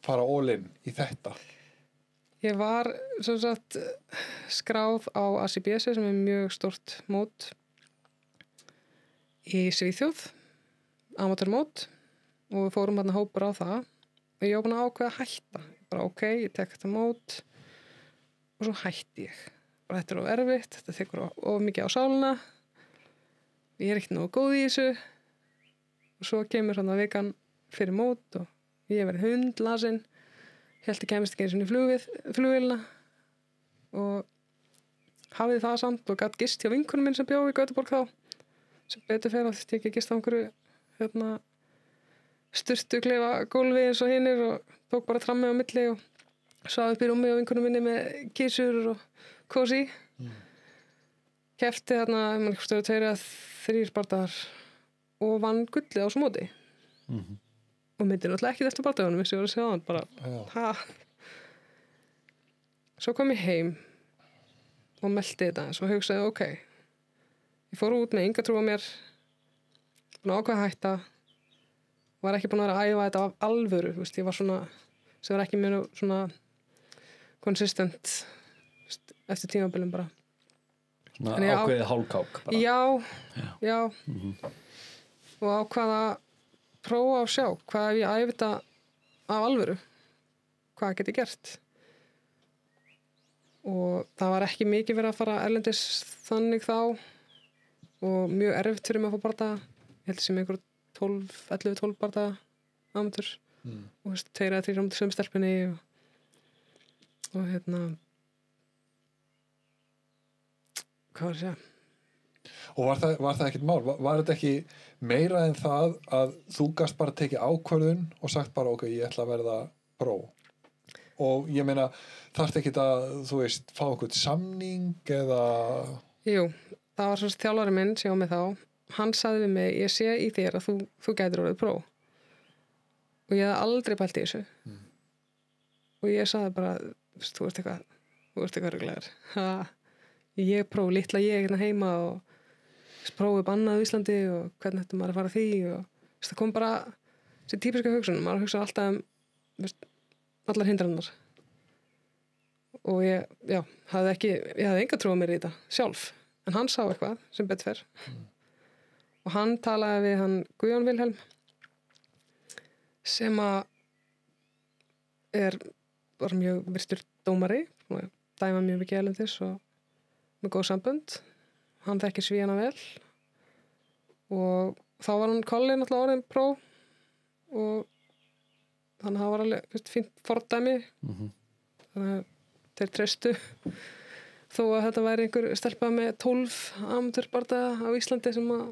fara all in í þetta? Ég var sem sagt skráð á ACBS sem mjög stort mót í Svíþjóð, amatörmót, og við fórum þarna hópur á það og ég var búin að ákveða að hætta. Bara ég tek þetta mót og svo hætti ég. Bara þetta of erfitt, þetta tekur of mikið á sálina, ég ekkert nógu góð í þessu og svo kemur svona vikan fyrir mót og ég verið hundlasin, hélt ég kemist ekki eins og í flugvélina og hafði það samt og gat gist hjá vinkunum minn sem bjó í Göteborg þá, sem betur fer að ég ekki gist á einhverju sturtuklefa gólfi eins og hinir og tók bara trammið á milli og svaf upp í rúmi á vinkunum minni með kísur og kósi. Kefti þarna, mann stöðu 2 eða 3 bardagar og vann gullið á svo móti. Og myndi náttúrulega ekki eftir bardagunum, ég var að segja það bara, Svo kom ég heim og melti þetta, svo hugsaði, ég fór út með enga trú á mér, búin að ákveða að hætta, var ekki búin að vera að æfa þetta af alvöru, ég var svona, sem var ekki mjög svona consistent eftir tímabilum bara. Svona ákveðið hálfkák bara. Já. Og ákvaða að prófa að sjá hvað ef ég æfi þetta af alvöru, hvað get ég gert. Og það var ekki mikið verið að fara erlendis þannig þá og mjög erfitt fyrir mig að fá bardaga. Ég held sem einhver 11-12 bardaga amatur og 2 eða 3 ámatur sem stelpunni og hvað var að segja? Og var það ekkert mál? Var þetta ekki meira en það að þú gast bara tekið ákvörðun og sagt bara ég ætla að verða pró? Og ég meina, þarftu ekkert að, þú veist, fá eitthvað samning eða... Jú, það var svona þjálfari minn sem á mig þá. Hann sagði við mig, ég sé í þér að þú gætir orðið pró. Og ég hafði aldrei pælt í þessu. Og ég sagði bara, þú ert eitthvað ruglegar. Ég pró, litla ég hérna heima og prófið bannað í Íslandi og hvernig ætti maður að fara því og það kom bara þessi típiska hugsun, maður hugsa alltaf allar hindrannar og ég hafði enga trú á mér í þetta sjálf, en hann sá eitthvað sem betur fer og hann talaði við hann Guðjón Vilhelm sem að er bara mjög virtur dómari og dæma mjög mikið erlendis og með góð sambönd. Hann þekkir Svíana vel og þá var hann Kolli náttúrulega orðin pró og þannig að það var alveg fínt fordæmi þannig að þeir treystu þó að þetta væri einhver stelpa með 12 amatörsbardaga á Íslandi sem að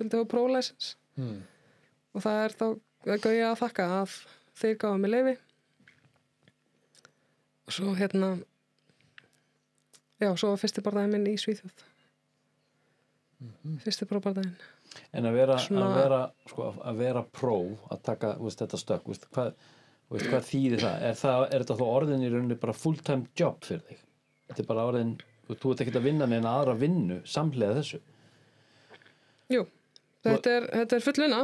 vildi hafa pró-læsins og það er þá Gauja að þakka að þeir gáðu mig leyfi og svo svo var fyrsti bardaginn minn í Svíþjóð fyrsti próbardaginn en að vera pró að taka þetta stökk hvað þýðir það? Er þetta þá orðin í rauninni bara full time job fyrir þig? Þetta er bara orðin, þú ert ekki að vinna neina aðra vinnu samhliða þessu? Jú, þetta er full vinna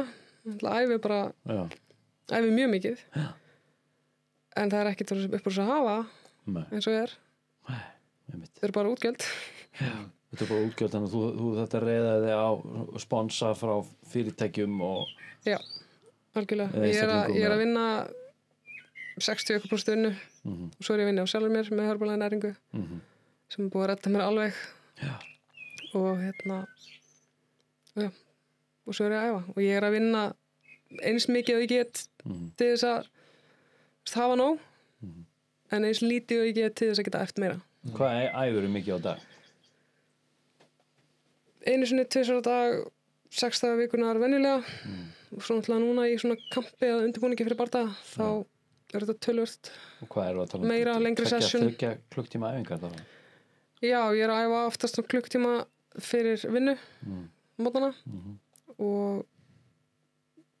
æfi mjög mikið en það er ekkert upp úr þess að hafa eins og er þetta er bara útgjöld þetta er bara útgjöld þannig að þú þetta reyðaði þig á sponsa frá fyrirtækjum og já, algjörlega ég er að vinna 60% vinnu og svo er ég að vinna á sjálfur mér með hörbulega næringu sem er búið að redda mér alveg og og svo er ég að æfa og ég er að vinna eins mikið og ég get til þess að hafa nóg en eins lítið og ég get til þess að geta eftir meira. Hvað æfirðu mikið á dag? Einu sinni 2 á dag 6 daga vikunar venjulega og svo náttúrulega núna í svona kampi að undirbúningi fyrir bardaga þá er þetta tölvört og hvað eru að tala meira lengri session 3 klukktíma æfingar þá? Já, ég er að æfa oftast klukktíma fyrir vinnu mótana og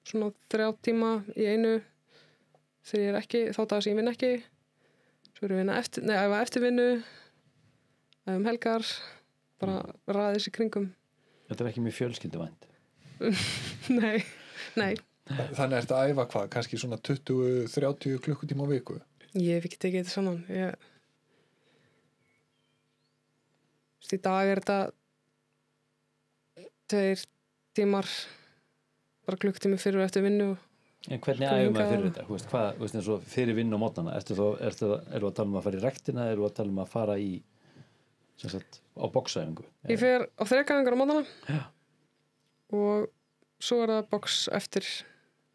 svona 3 tíma í einu þegar ég ekki, þá dagar sem ég vinn ekki svo er ég vinna æfa eftir vinnu æfa helgar bara raða þessi kringum Þetta er ekki mjög fjölskylduvænt nei Þannig ertu að æfa hvað, kannski svona 20-30 klukkutíma á viku? Ég hef ekki tekið þetta saman í dag er þetta 2 tímar bara klukktími fyrir og eftir vinnu En hvernig æfum maður fyrir þetta? Hvað, eins og fyrir vinnu á mótnana eru að tala um að fara í rektina eru að tala um að fara í sem sagt, á boxæfingu Ég fer á 3 æfingar á mótnana Já. og svo er það box eftir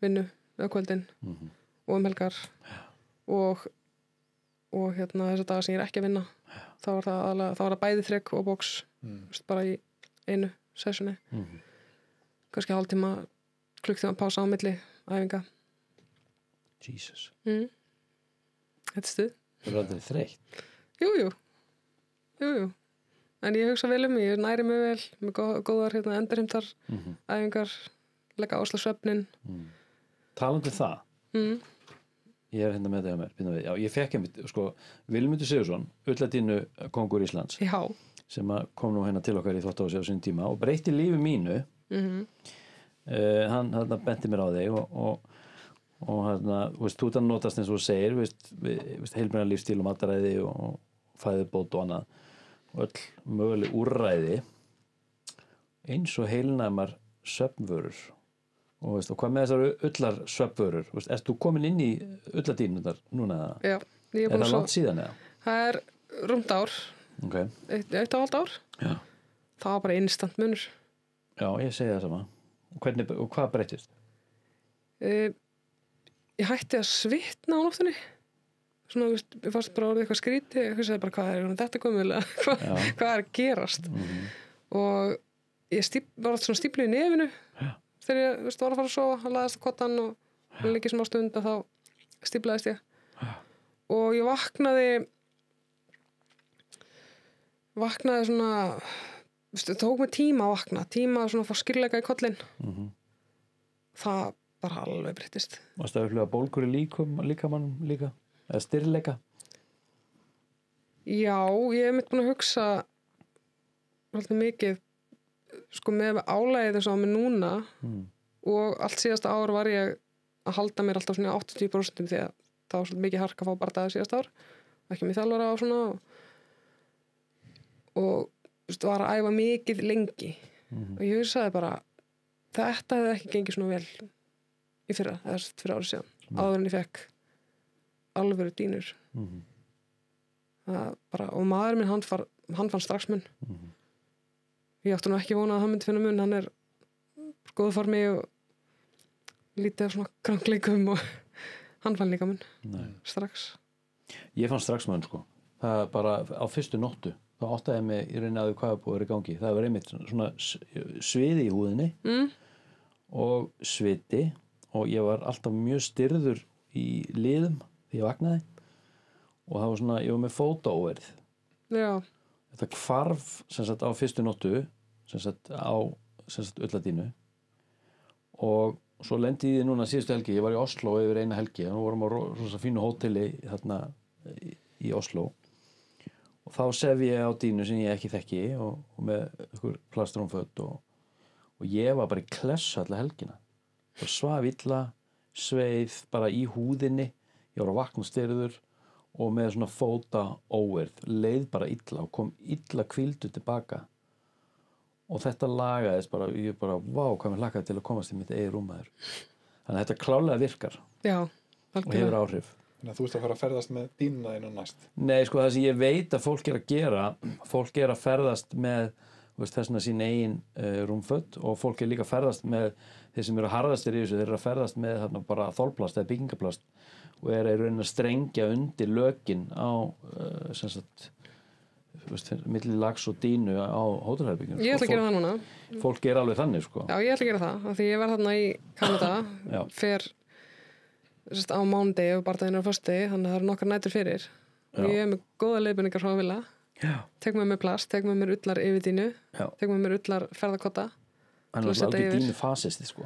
vinnu á kvöldin og helgar og þessa daga sem ég er ekki að vinna þá er það bæði þrek og box bara í einu sessioni kannski hálftíma klukktíma pása á milli æfinga Jesus Þetta er stuð Þú er aldrei þreytt Jú en ég hugsa vel ég næri mig vel með góðar endurheimtar æfingar leggja áherslu á svefnin Talandi það Ég er með þetta hjá mér Já, ég fekk Vilmundur Sigurðsson Ulladínu kongur Íslands Já. sem kom nú til okkar í þvottáhúsi á sín tíma og breytti lífi mínu hann benti mér á þig og þú ert að notast eins og þú segir heilbrigðan lífstíl og mataræði og fæðubót og annað og öll möguleg úrræði eins og heilnæmar svefnvörur og hvað með þessar ullar svefnvörur ert þú komin inn í ulladínunar núna? Já, ég er búin það langt síðan eða? Það er rúmt ár okay. 1,5 ár Já. Það var bara instant munur Já, ég segi það sama og hvað breytist? Ég hætti að svitna á nóttunni svona, ég fannst bara orðið eitthvað skríti ég sagði bara, hvað er þetta komið hvað er að gerast og ég var alltaf svona stíplu í nefinu þegar ég var að fara að sofa hann laðist á kottan og líkið smá stund og þá stíplaðist ég og ég vaknaði svona það tók mig tíma að vakna tíma að fá skýrleika í kollinn það bara alveg breyttist Varstu að upplifa bólgur í líkamannum líka? Eða styrleika? Já, ég hef búin að hugsa alltaf mikið með álægið eins og á mig núna og allt síðasta ár var ég að halda mér alltaf svona 80% því að það var svolítið mikið hark að fá bardaði síðasta ár ekki með þjálfara og svona og var að æfa mikið lengi og ég hugsaði bara þetta hefði ekki gengið svona vel í fyrra, eða fyrir árið síðan áður en ég fekk alvöru dínur bara, og maður minn hann fann strax mun ég átti nú ekki vonað að hann myndi finna mun hann er góð formi og lítið af svona krankleikum og hann fann líka mun strax Ég fann strax mun það bara á fyrstu nóttu þá áttaði ég mig í rauninni að hvað búið að vera í gangi það var einmitt svona sviði í húðinni og sviti og ég var alltaf mjög styrður í liðum því ég vaknaði og það var svona, ég var með fótaóverð þetta hvarf sem sagt á fyrstu nóttu sem sagt á ulladínu og svo lendi ég núna síðustu helgi, ég var í Oslo yfir eina helgi og vorum á rosa fínu hóteli þarna í Oslo og þá sef ég á dínu sem ég ekki þekki og með einhver plastrúmföt og ég var bara í klessu alla helgina og svaf illa, sveið bara í húðinni, ég var að vakna styrður og með svona fótaóverð, leið bara illa og kom illa hvíldu tilbaka og þetta lagaðist bara, ég bara, vá, hvað mér hlakkaði til að komast í mitt eigið rúmaður þannig að þetta klálega virkar og hefur áhrif Þannig að þú ert að fara að ferðast með dínuna inn á næst Nei, það sem ég veit að fólk er að gera fólk er að ferðast með þessna sín eigin rúmföt og fólk er líka að ferðast með þeir sem eru harðastir í þessu, þeir eru að ferðast með þarna bara þolplast eða byggingaplast og er í rauninni að strengja undir lökin á sem sagt milli lags og dínu á hótelherbyggjum Ég ætla að gera það núna Fólk er alveg þannig Já, ég ætla að gera það af því ég var þarna í Kanada fer á mánudegi og bardaginn á föstudegi þannig að það eru nokkar nætur fyrir og ég er með góða leiðbeiningar frá Villa tek með mér plast, tek með mér ullar yfirdínu tek með mér ullar ferðakotta Hann er Til að setja alveg yfir. dínu fasisti, sko.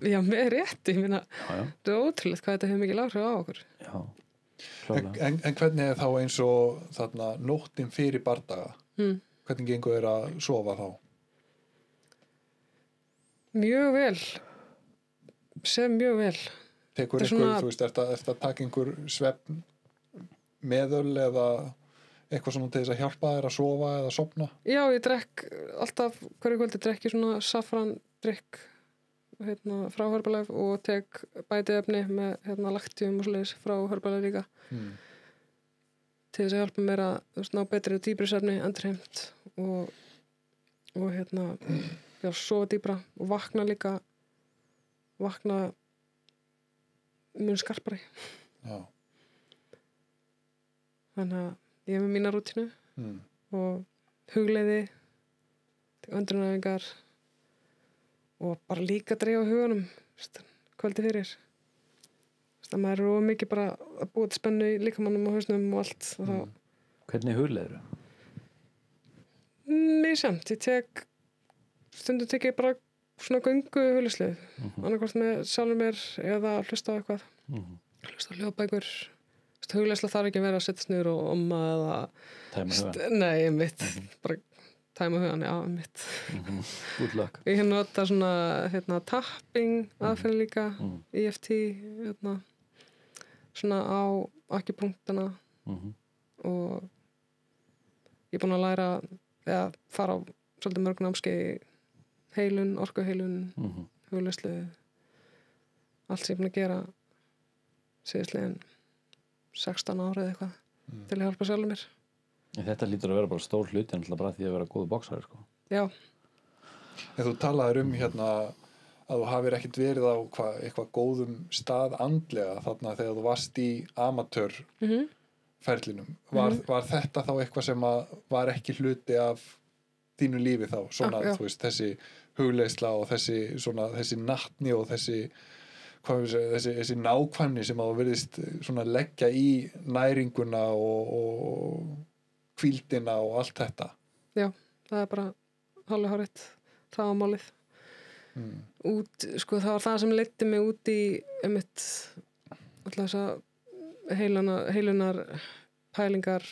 Já, með rétt, ég meina, Já, já, þetta er ótrúlegt hvað þetta hefur mikið áhrif á okkur. já. Klálega. En hvernig er þá eins og þarna nóttin fyrir bardaga? Hvernig gengur þér að sofa þá? Mjög vel. Sem mjög vel. Tekur Þetta er einhver, svona- þú veist, ertu að taka einhver svefn meðöl eða eitthvað svona til þess að hjálpa þér að sofa eða sofna? Já, ég drekk alltaf, hverju kvöldi drekk ég svona safran drikk frá Herbalife og tek bætiefni með laktíum og svoleiðis frá Herbalife líka til þess að hjálpa mér að þú veist, ná betri og dýpri svefni, endurheimt og já, sofa dýpra og vakna mun skarpari. Já. Þannig að ég er með mína rútínu Mm. og hugleiði, öndrunæfingar og bara líka dreifa huganum kvöldi fyrir. Það maður er of mikið bara að búa til spennu í líkamannum og hausnum og allt. Og þá, Hvernig hugleiðir þú? misjafnt, stundum tek ég bara svona göngu hugleyslu, annarkvort með sjálfur mér eða hlusta á eitthvað, hlusta á hljóðbækur. Hugleysla þarf ekki að vera að setja sniður og omma eða Tæma hugan. nei, mitt, bara tæma hugan, já, mitt. Good luck. Ég nota svona tapping aðferð líka, EFT svona á akkupunktana og ég er búin að læra eða fara á svolítið mörg námskeið í heilun, orkuheilun, hugleyslu, allt sem ég er búin að gera síðastliðin 16 ára eða eitthvað til að hjálpa sjálfur mér. Þetta lítur að vera bara stór hluti en alltaf bara því að vera góðu boksari, sko. Já, En þú talaðir að þú hafir ekkit verið á eitthvað góðum stað andlega þarna þegar þú varst í amatörferlinum. Var þetta þá eitthvað sem að var ekki hluti af þínu lífi þá? Svona, Já. þú veist, þessi hugleiðsla og þessi nattni og þessi nákvæmni sem að þú virðist svona leggja í næringuna og hvíldina og allt þetta. já, það er bara hálflega hárétt, það var málið. Það var það sem leiddi mig út í alltaf þess að heilunar pælingar,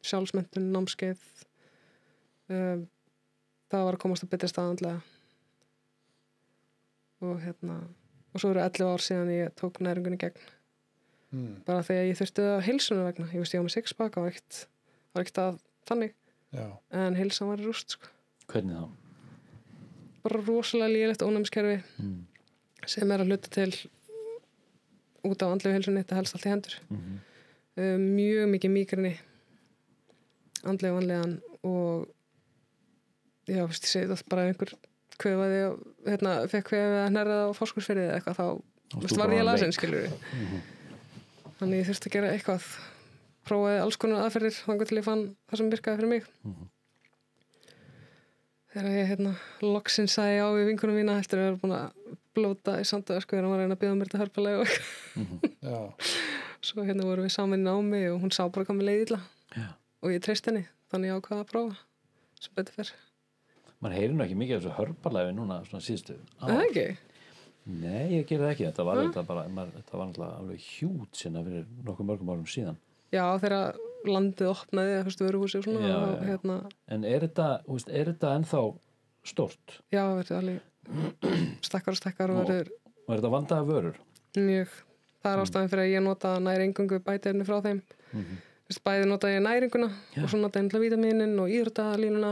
sjálfsmenntun, námskeið. Það var að komast að betri stað andlega. Og svo eru 11 ár síðan ég tók næringunni gegn. Bara þegar ég þurfti það heilsunum vegna. Ég veist, ég á með 6 baka og var ekkert að þannig. Já. En heilsan var í rúst, sko. Hvernig þá? Bara rosalega lélegt ónæmiskerfi sem er að hluta til út á andlegu heilsunni, þetta helst allt í hendur. Mjög mikið mígrini andlegu vanlegan og já, veist, ég segi þetta bara einhver kvefaði og fekk kvefið að hnerraða á Fáskursfirði eða eitthvað, þá var ég lasinn, skilur við. Þannig ég þurfti að gera eitthvað, prófaði alls konar aðferðir þangað til ég fann það sem virkaði fyrir mig. Þegar ég loksins sagði á við vinkunum mína eftir að vera búin að blóta í Sandaösku þegar hann var að reyna að biðja mér þetta hörpulega og eitthvað. Svo vorum við saman í námi og hún sá bara hvað mér leið illa og ég treysti henni, þannig ég ákvað að prófa sem betur fer. Man heyrir nú ekki mikið af þessu hörpalæfi núna svona síðustu ár. Það ekki? Nei, ég gerði það ekki. Þetta var náttúrulega alveg hjút sinna fyrir nokkuð mörgum árum síðan. Já, þegar landið opnaði eða vöruhúsi og svona. Já. En er þetta ennþá stórt? Já, verður alveg stekkar og verður Og er þetta vandaða vörur? mjög. Það er ástæðan fyrir að ég nota nær eingöngu bætiefni frá þeim. Bæði nota ég næringuna og svo nota ég náttúrulega vítaminin og íþróttalínuna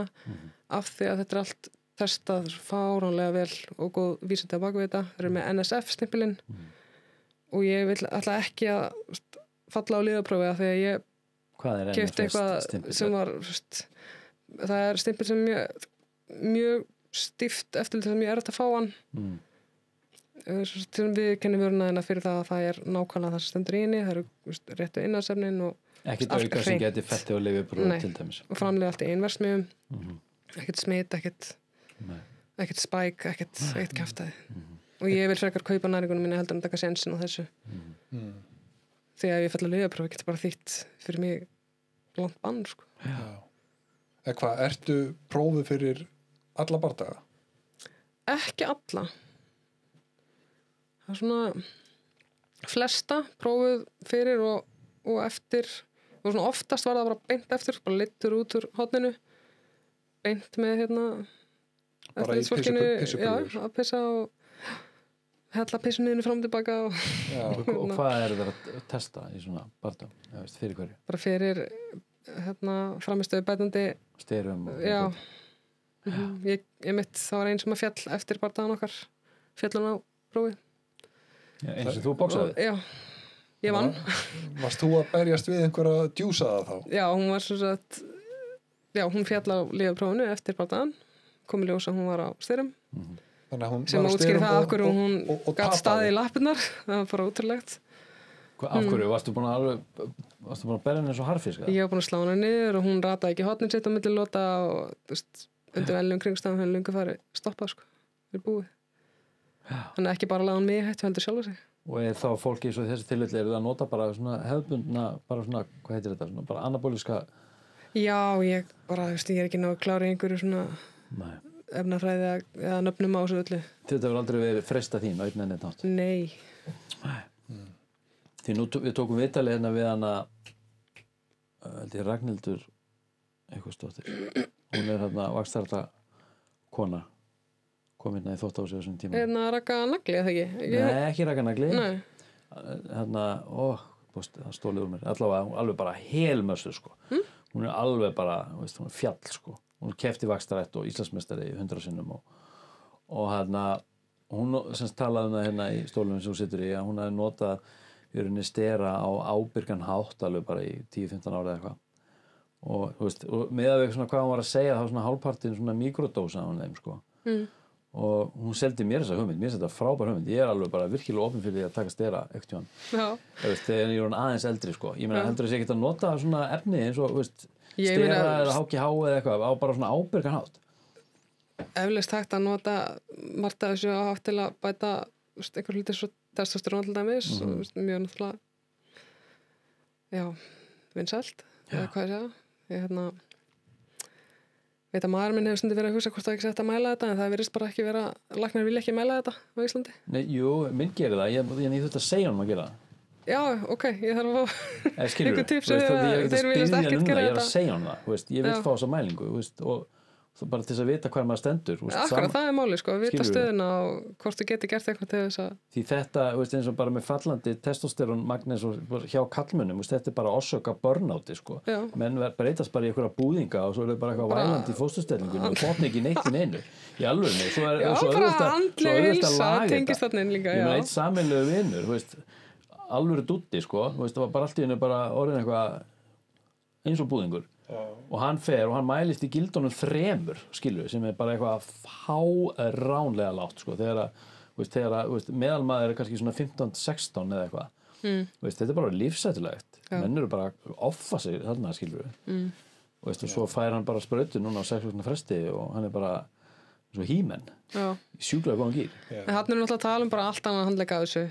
af því að þetta er allt testað fáránlega vel og góð vísindi að baka við þetta. Þeir eru með NSF-stimpilinn og ég vil alltaf ekki að falla á liðaprófi af því að ég keypti eitthvað sem var það er stimpil sem mjög stíft eftir sem ég er að fá hann sem við kennum vöruna fyrir það að það er nákvæmlega það sem stendur í henni, það eru réttu innansefnin og ekkert auka sem geti fetti og lyfjapróf til dæmis og framlega allt í einversmiðum ekkert smit, ekkert spæk, ekkert kjaftaði og ég vil frekar kaupa næringunum minni heldur en taka sensin á þessu því að ég fell að lyfjapróf getur bara þýtt fyrir mig langt bann, sko. Hvað, ertu prófið fyrir alla bardaga? Ekki alla. Það svona flesta prófuð fyrir og eftir og svona oftast var það bara beint eftir, bara leiddur út úr horninu, beint með Bara í pissupulver? Já, að pissa og hella pissunniðinu fram og tilbaka og Og hvað er það að testa í svona bardagum? Fyrir hverju? bara fyrir framistöðu bætandi Styrum og já. Ég mitt, það var ein sem að fjall eftir bardagan okkar, fjallun á prófi. Já, eins og þú boksaði? Já, ég vann. Varst þú að berjast við einhverja djúsaða þá? Já, hún var svo sagt, já, hún fjall á lífaprófinu eftir bardagan, kom í ljós að hún var á styrum. Þannig að hún Sem var á að útskýra styrum það af hverju og hún tapaði. gat staðið í lappirnar, það var bara ótrúlegt. Af hverju? Varstu búin að berja henni eins og harfisk? Ég var búin að slá hana niður og hún rataði ekki hornin sitt á milli lota og þú veist, undir velum kringstæðum henni lungu farið stoppað sko, við búið. Þannig ekki bara laga hann mig hættu heldur sjálfa sig. Og er þá fólki eins og þessi tilfelli eru það að nota bara svona hefðbundna, bara svona, hvað heitir þetta, svona bara anabóliska? Já, ég bara, þú veist, ég er ekki náðu klári í einhverju svona efnafræði eða nöfnum á þessu öllu. Þetta hefur aldrei verið freista þín á einn enn eitt nátt? Nei. Því nú við tókum viðtalið hérna við hana held ég Ragnhildur eitthvað stóttir. Hún er hérna vaxtarta kona kom hérna í þvottáhúsi á þessum tíma. Raka nagli, eða ekki? Nei, ekki raka nagli. Nei. Hérna, það stólið úr mér. Allavega, hún er alveg bara helmössu sko. Hún er alveg bara, veist, hún er fjall sko. Hún keypti vaxtarætt og Íslandsmeistari 100 sinnum og hérna, hún semst talaði um það hérna í stólunum sem hún situr í að hún hefði notað í rauninni stera á ábyrgan hátt alveg bara í 10-15 ára eða eitthvað. Og þú veist, og með að við svona hvað hún var að segja þá svona hálfpartin svona mikrodósa á þeim sko. Og hún seldi mér þessa hugmynd, mér finnst þetta frábær hugmynd. Ég er alveg bara virkilega opinn fyrir því að taka stera ekkert hjá hann. Já. Þegar ég er aðeins eldri sko. Ég meina heldur þess ekki að nota svona efni eins og veist, stera eða HGH eða eitthvað á bara svona ábyrgan hátt. Eflaust hægt að nota margt af þessu átt til að bæta einhver hluti svo testosterón til dæmis og mjög náttúrulega já, vinsælt eða hvað ég segja. Ég veit að maður minn hefur stundið verið að hugsa hvort það ekki sett að mæla þetta en það virðist bara ekki vera, læknar vilja ekki mæla þetta á Íslandi. Nei, jú, minn gerir það, ég þurfti að segja hann að gera það. Já, ok, ég þarf að fá einhver tips þeir viljast ekkert gera þetta. Ég er að segja hann það, ég vil fá þessa mælingu og bara til þess að vita hvað maður stendur. Akkurat, það er máli sko, að vita stöðuna og hvort þú geti gert eitthvað til þess að því þetta, eins og bara með fallandi testosterón magn eins og hjá kallmönnum, þetta er bara orsök af burnouti sko. Menn breytast bara í einhverja búðinga og svo er það bara eitthvað vælandi í fósturstellingunni og botna ekki neitt í neinu í alvörunni. Já, bara andleg heilsa tengist þarna inn líka. Ég meina eitt sameiginlegur vinur, alvöru dúddi sko, það var bara allt í hennu bara orðin eitthvað eins og búðingur. Og hann fer og hann mælist í gildunum 3 skilur sem er bara eitthvað fáránlega lágt sko þegar meðalmaður er kannski svona 15-16 eða eitthvað þetta er bara lífsættulegt menn eru bara að offa sig þarna skilur og svo fær hann bara sprautu núna á 6 vikna fresti og hann er bara svo hímenn sjúklega góðan gír. En hann er náttúrulega að tala bara allt annað handleika af þessu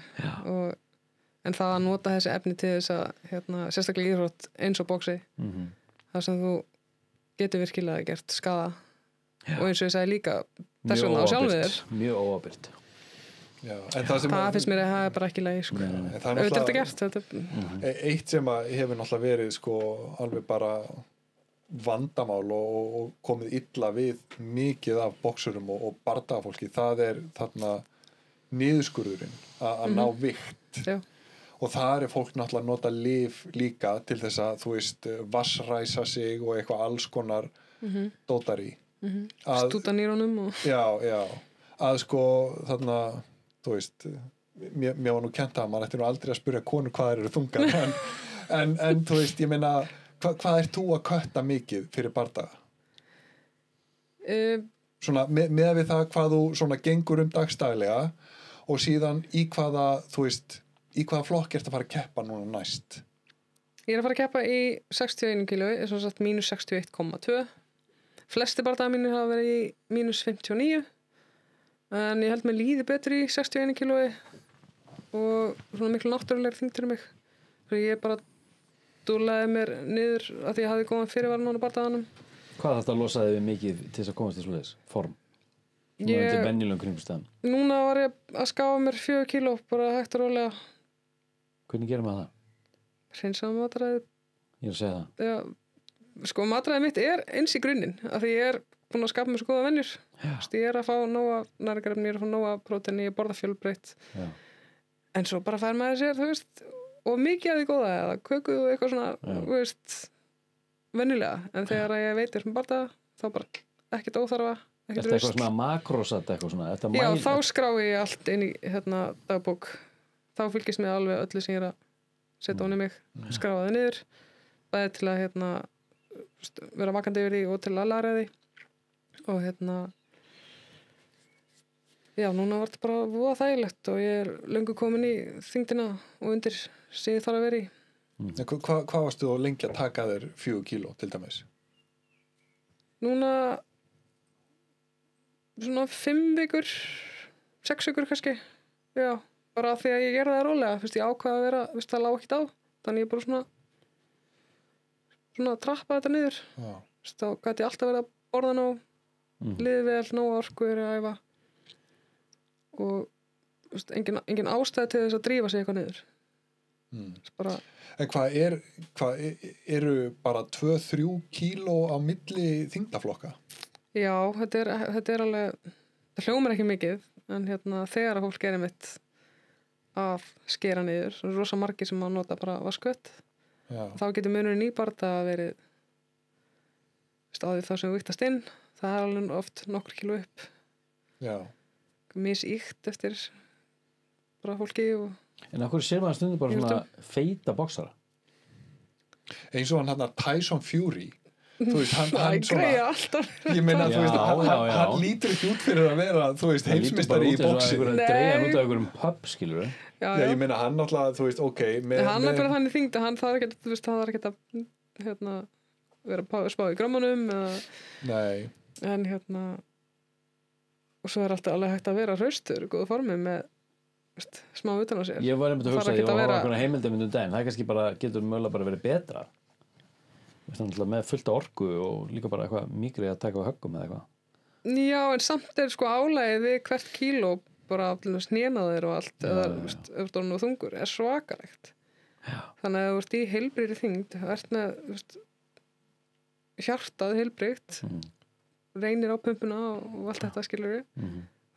en það að nota þessi efni til þess að sérstaklega íþrótt eins og boxi þar sem þú getur virkilega gert skaða og eins og ég sagði líka þess vegna á sjálfið þér. Mjög óábyrgt. Það finnst mér að það er bara ekki leið sko. Auðvitað er þetta gert. Eitt sem hefur náttúrulega verið sko alveg bara vandamál og komið illa við mikið af boksurum og bardagafólki, það er þarna niðurskurðurinn að ná vikt. Já. Og það er fólk náttúrulega að nota lyf líka til þess að, þú veist, vassræsa sig og eitthvað alls konar dótar í. Stúta nýrónum og... Já. Að sko, þarna, þú veist, mér var nú kennt að maður ætti nú aldrei að spyrja konur hvað eru þungar. En þú veist, ég meina, hvað ert þú að kötta mikið fyrir bardaga? Svona, með við það hvað þú svona gengur dagstaglega og síðan í hvaða, þú veist, í hvaða flokk ert að fara að keppa núna næst? Ég er að fara að keppa í 61 kíló, eins og sagt mínus 61,2. Flesti bardagar mínir hafa verið í mínus 59. En ég held mig líði betur í 61 kílói og svona miklu náttúrulega þyngd fyrir mig. Fyrir ég bara dúlaði mér niður að því ég hafði góðan fyrirvara núna bardaganum. Hvað þarf þetta að losa þig við mikið til þess að komast í svoleiðis form? Nú er þetta venjulegum kringumstæðum. Núna var ég að skáfa mér 4 kíló, bara hægt og rólega. Hvernig gerir maður það? Hreinsaði matræðið. Ég er að segja það. Já, sko matræðið mitt er eins í grunninn, af því ég er búin að skapa mér svo góða venjur. Ég er að fá nóga næringarefni, ég er að fá nóga próteini, ég borða fjölbreytt. Já. En svo bara fær maður sér, þú veist, og mikið af því góða, eða köku og eitthvað svona, þú veist, venjulega. En þegar ég veit ég sem barða, þá bara ekkert óþarfa, ekkert Þetta eitthvað svona makrósat eitthvað svona? Já, þá skrái ég allt inn í dagbók. Þá fylgist mér alveg öllu sem ég er að setja ofan í mig, skráða það niður, bæði til að vera vakandi yfir því og til að læra því. Og já, núna var þetta bara voða þægilegt og ég er löngu komin í þyngdina og undir sem ég þarf að vera í. Hvað varstu þú lengi að taka þér 4 kíló til dæmis? Núna svona 5 vikur, 6 vikur kannski. Já, bara því að ég gerði það rólega. Fyrst ég ákvaði að vera, það lá ekkert á. Þannig ég bara svona trappa þetta niður. Já. Þá gæti ég alltaf verið að borða nóg, liði vel, nóg orku er að æfa. Og engin ástæði til þess að drífa sig eitthvað niður. Bara... En hvað eru bara 2-3 kíló á milli þyngdaflokka? Já, þetta er alveg, það hljómar ekki mikið, en þegar að fólk gerir mitt að skera niður, rosa margir sem að nota bara vaskvött, þá getur munurinn í barða verið áður þá sem við viktast inn, það er alveg oft nokkur kíló upp. Já. Misíkt eftir bara fólki og... En af hverju sér maður stundum bara svona feita boxara? Eins og hann Tyson Fury. Þú veist, hann greiða alltaf. Ég meina, þú veist, hann lítur ekki út fyrir að vera, þú veist, heimsmeistari í boxi. Það lítur bara út eins og að dreigja út af einhverjum pub, skilur við. Já, ég meina, hann náttúrulega, þú veist, ok. Hann er bara þannig þyngd að hann þarf ekki, þú veist, hann þarf ekki að vera að spá í grammanum eða... Nei. En og svo er alltaf alveg hægt að vera hraustur, góða formi með smá utan á sér. Ég var einmitt að hugsa að ég var að hafa heimildamindum daginn, það kannski bara getur mögulega bara verið betra. Með fullt orku og líka bara eitthvað mikrið að taka á höggum eða eitthvað. Já, en samt er álagið við hvert kíló bara snénaðir og allt eða öfdórn og þungur er svakalegt. Já. Þannig að þú ert í heilbrigri þyngd, þú ert með hjartað heilbrigt, reynir á pumpuna og allt þetta skilur við.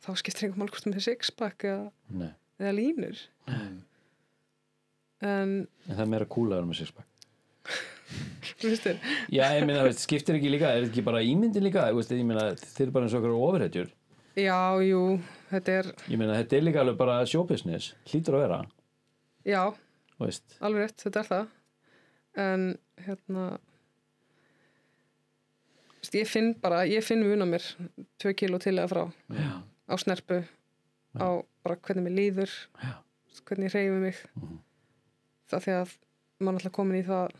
Þá skiptir einhver mál hvort með sixpack eða línur. En það er meira kúlaður með sixpack. Já, ég meina, skiptir ekki líka, er þetta ekki bara ímyndin líka? Ég meina, þeir eru bara eins og okkur ofurhetjur. Já, jú, þetta er... Ég meina, þetta er líka alveg bara showbusiness, hlýtur að vera. Já, alveg rétt, þetta er það. En, ég finn mun á mér 2 kíló til eða frá. Já. Á snerpu, á bara hvernig mér líður, hvernig ég hreyfi mig. Það því að maður alltaf komin í það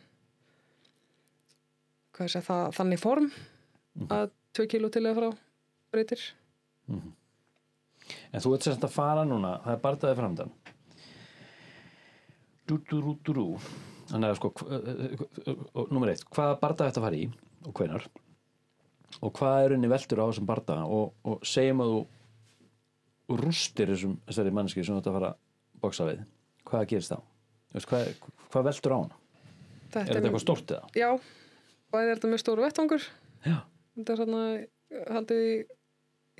þannig form að 2 kíló til eða frá breytir. En þú ert sem sagt að fara núna, það er bardaði framdann. Þannig að númer 1, hvaða bardaði þetta fara í og hvenær? Og hvað er unni veldur á þessum bardaða og segjum að þú rústir þessari mannski sem þú ert að fara að boxa við. Hvað gerist þá? Hvað veldur á hana? Er þetta eitthvað stórt eða? Já, bæði er þetta með stóru vettvangur. Já. Þetta er haldið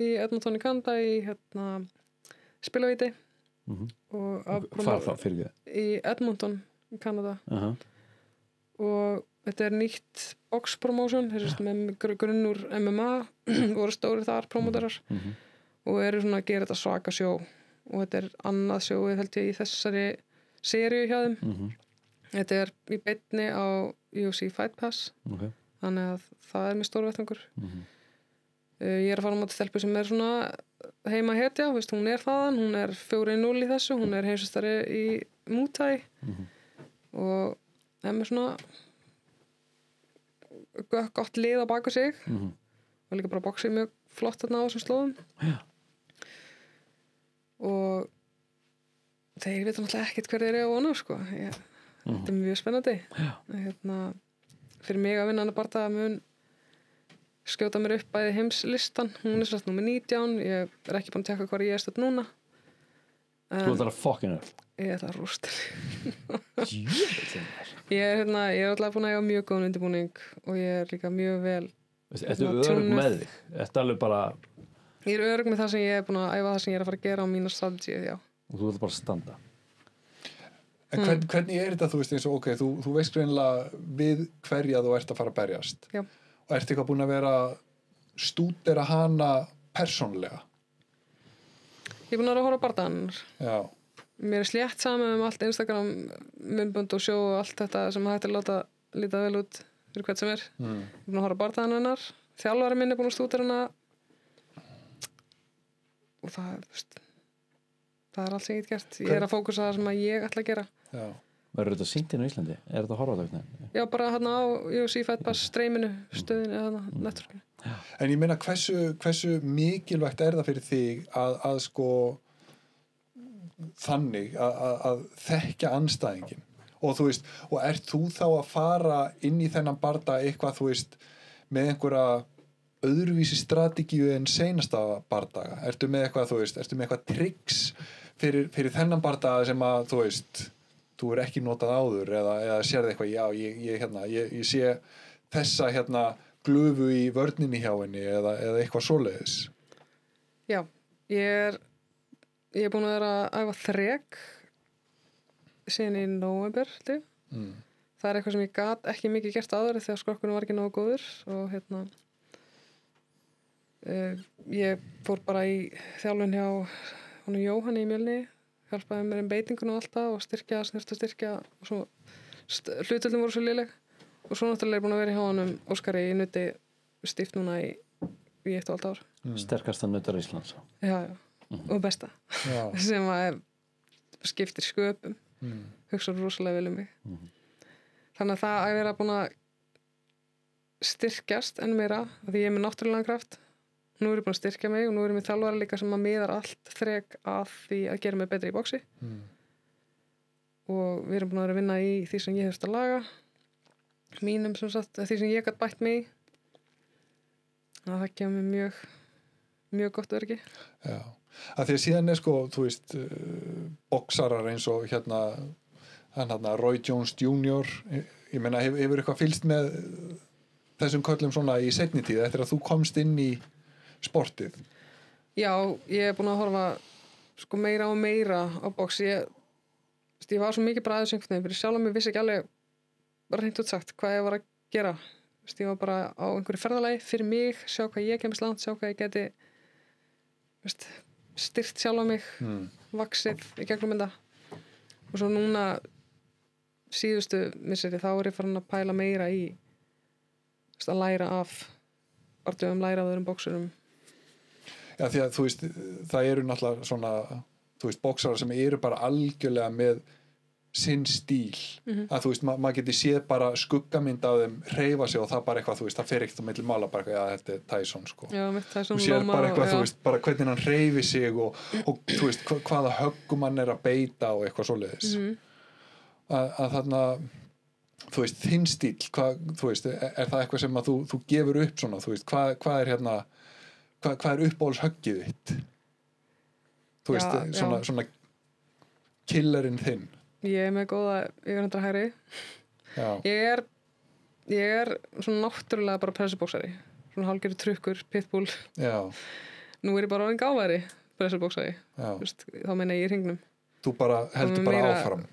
í Edmonton í Kanada í spilavíti. Hvar þá fyrir þið? Í Edmonton í Kanada. Og þetta er nýtt box promotion, með grunnur MMA, voru stórir þar promóterar og eru svona að gera þetta svaka sjó og þetta er annað sjóið held ég í þessari seríu hjá þeim. Þetta er í beinni á UFC Fight Pass, þannig að það er með stóru vettvangur. Ég er að fara á móti stelpu sem er svona heima hetja, hún er þaðan, hún er 4-0 í þessu, hún er heimsmeistari í Muay Thai og er með svona gott lið á baka sig og líka bara boxið mjög flott þarna á þessum slóðum. Og þeir veit náttúrulega ekkert hver þeir eru að vona, sko. Þetta er mjög spennandi. Fyrir mig að vinna hann að barða mun skjóta mér upp bæði heimslistan, hún er sérst númer 19, ég er ekki búin að tekka hvað ég er stödd núna. Þú ætlar að fokkinu Ég ætla að rústa. Jöfnir Ég er alltaf búin að eiga mjög góðan undirbúning og ég er líka mjög vel. Ertu örugg með þig? Ertu alveg bara Ég er örugg með það sem ég er búin að æfa það sem ég er að fara að gera á mína strategíu, já. og þú ætlar bara að standa En hvernig er þetta, þú veist, eins og ok, þú veist greinilega við hverja þú ert að fara að berjast. Já. Og ert eitthvað búin að vera stúdera hana persónlega? Ég er búin að horfa á bardaðanir. Já. Mér er slétt saman allt Instagram, myndbönd og sjó og allt þetta sem hægt að láta líta vel út fyrir hvert sem er. Ég er búin að horfa á bardaðan hennar. Þjálfari minn er búin að stúdera hana og það er allt sem ég get gert. Ég er að fókusa það sem að ég ætla að gera. Já. Verður þetta sýnt inn á Íslandi? Er þetta horfaðögnin? Já, bara hérna á UFC Fight Pass streaminu, stöðinu eða networkinu. En ég meina hversu mikilvægt er það fyrir þig að sko þannig að þekkja andstæðingin og þú veist, og ert þú þá að fara inn í þennan barda eitthvað, þú veist, með einhverja öðruvísi strategíu en seinasta bardaga? Ertu með eitthvað tricks fyrir þennan bardaga sem að, þú veist, þú er ekki notað áður eða sérði eitthvað, já, ég sé þessa glöfu í vörninni hjá henni eða eitthvað svoleiðis? Já, ég er búin að vera að æfa þrek síðan í nóvember. Það er eitthvað sem ég gat ekki mikið gert áður þegar skrokkurinn var ekki nógu góður og ég fór bara í þjálfun hjá honum Jóhanni í Mjölni, hjálpaði mér beitingun og alltaf og styrkja og svo hlutöldum voru svo léleg og svo náttúrulega er búin að vera hjá honum Óskari í nuti stíft núna í 1,5 ár. Sterkasta nuttar Íslands. Já, og besta. Sem að skiptir sköpum. Hugsa rosalega vel um mig. Þannig að það að vera búin að styrkjast enn meira því ég er með náttúrulegan kraft. Nú er ég búin að styrkja mig og nú er ég með þjálfara líka sem að miðar allt þrek að því að gera mig betri í boxi. Og við erum búin að vera að vinna í því sem ég þurft að laga. Mínum sem sagt, því sem ég gætt bætt mig í. Það kemur mjög gott öryggi. Já, að því að síðan er sko, þú veist, boxarar eins og Roy Jones Jr. Ég meina, hefur eitthvað fylgst með þessum köllum svona í seinni tíð eftir að þú komst inn í sportið? Já, ég er búin að horfa sko meira og meira á box. Ég var svo mikið bara aðeins einhvern veginn fyrir sjálf mig vissi ekki alveg bara hreint út sagt hvað ég var að gera. Ég var bara á einhverju ferðalagi fyrir mig, sjá hvað ég kemist langt, sjá hvað ég geti styrkt sjálfa mig, vaxið í gegnum þetta. Og svo núna síðustu misseri þá er ég farin að pæla meira í að læra af barndöfum, læra af öðrum bóksurum. Já, því að þú veist, það eru náttúrulega svona, þú veist, bóksarar sem eru bara algjörlega með sinn stíl, að þú veist, maður geti séð bara skuggamynd af þeim hreyfa sig og það bara eitthvað, þú veist, það fer ekkert á milli mála bara eitthvað, já, þetta er Tyson, sko. Já, mitt Tyson. Þú séð bara eitthvað, þú veist, bara hvernig hann hreyfi sig og þú veist, hvaða höggum hann er að beita og eitthvað svoleiðis. Að þarna, þú veist, þinn stíl, þú veist, er það eitthvað sem að þú gefur upp svona, þú veist, hvað er hvað er uppáhaldshöggið þitt? Þú veist, svona killerinn þinn. Ég er með góða yfirhundra hægri. Já. Ég er svona náttúrulega bara pressubóksari. Svona hálfgerður trukkur, pitbull. Já. Nú er ég bara orðin gáfari pressubóksari. Þá meina ég í hringnum. Þú bara heldur bara áfram.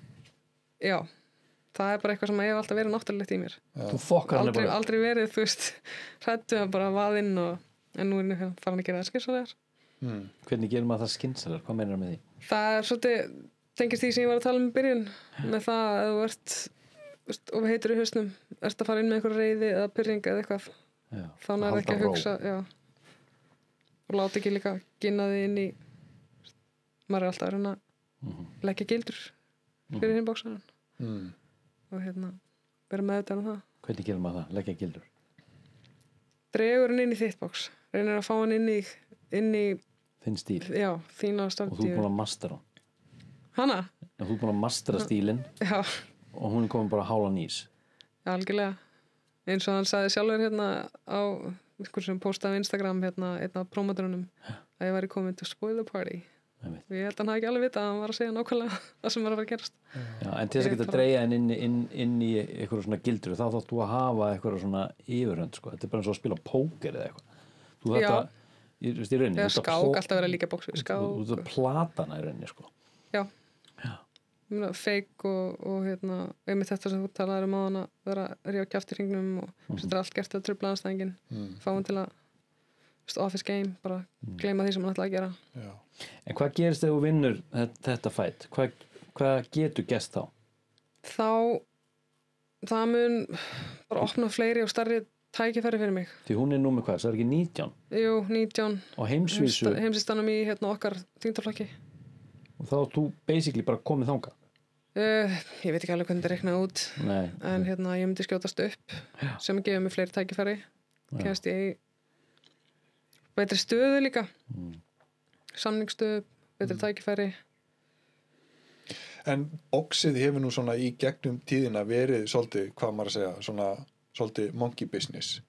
Já. Það er bara eitthvað sem hefur alltaf verið náttúrulegt í mér. Þú fokkar hann bara. Aldrei verið, þú veist, hræddu að bara vaðinn en nú er ég farin að gera það skynsamlegar. Hvernig gerir maður það skynsamlegar? Hvað meinar með því? Það er svolítið tengist því sem ég var að tala um í byrjun með það að þú ert og heitur í hausnum, ert að fara inn með einhver reiði eða pyrring eða eitthvað þannig er ekki að hugsa og láta ekki líka ginna því inn í maður er alltaf að reyna að leggja gildur fyrir hinn bóksarann og vera meðvitað um það. Hvernig gerir maður það? Leggja gildur? Dregur hann inn í þitt bóks, reynir að fá hann inn í þinn stíl? Já, þína starftíu. Og þú er búin að mastera hann? Hanna? Þú er búin að mastera stílinn og hún er komin bara hála nýs. Já, algjörlega. Eins og hann sagði sjálfur á einhver sem postaði á Instagram hérna, einn af prómotorunum að ég væri komin to spoil the party Einmitt. og ég held að hann hafi ekki alveg vitað að hann var að segja nákvæmlega það sem var að fara að gerast Já, en til þess að geta að dreyja inn í einhverju svona gildru þá þáttu að hafa einhverju svona yfirhönd sko. Þetta er bara eins og að spila póker eða eitthvað þú Já. þetta, í rauninni eða skák, alltaf vera líka bóks þú skák, þetta platana í rauninni sko. já feik og hérna einmitt þetta sem þú talaði um á hann að vera að rífa kjaft í hringnum og þetta er allt gert að trufla anstæðingin fáum til að office game, bara gleyma því sem hann ætlaði að gera Já. En hvað gerist þegar þú vinnur þetta fight? Hvað getur gerst þá? Það mun bara opna fleiri og stærri tækifæri fyrir mig. Því hún er nú með hvað? Það er ekki 19? Jú, 19. Og heimsvísu Heimslistanum í hérna okkar þyngdarflokki. og þá þú basically bara komið þangað? Ég veit ekki alveg hvernig þetta reiknaði út. Nei. En hérna ég myndi skjótast upp sem gefur mig fleiri tækifæri. Kemst ég í betri stöðu líka. Samningsstöðu, betri tækifæri. En boxið hefur nú svona í gegnum tíðina verið svolítið, hvað maður að segja, svona svolítið monkey business.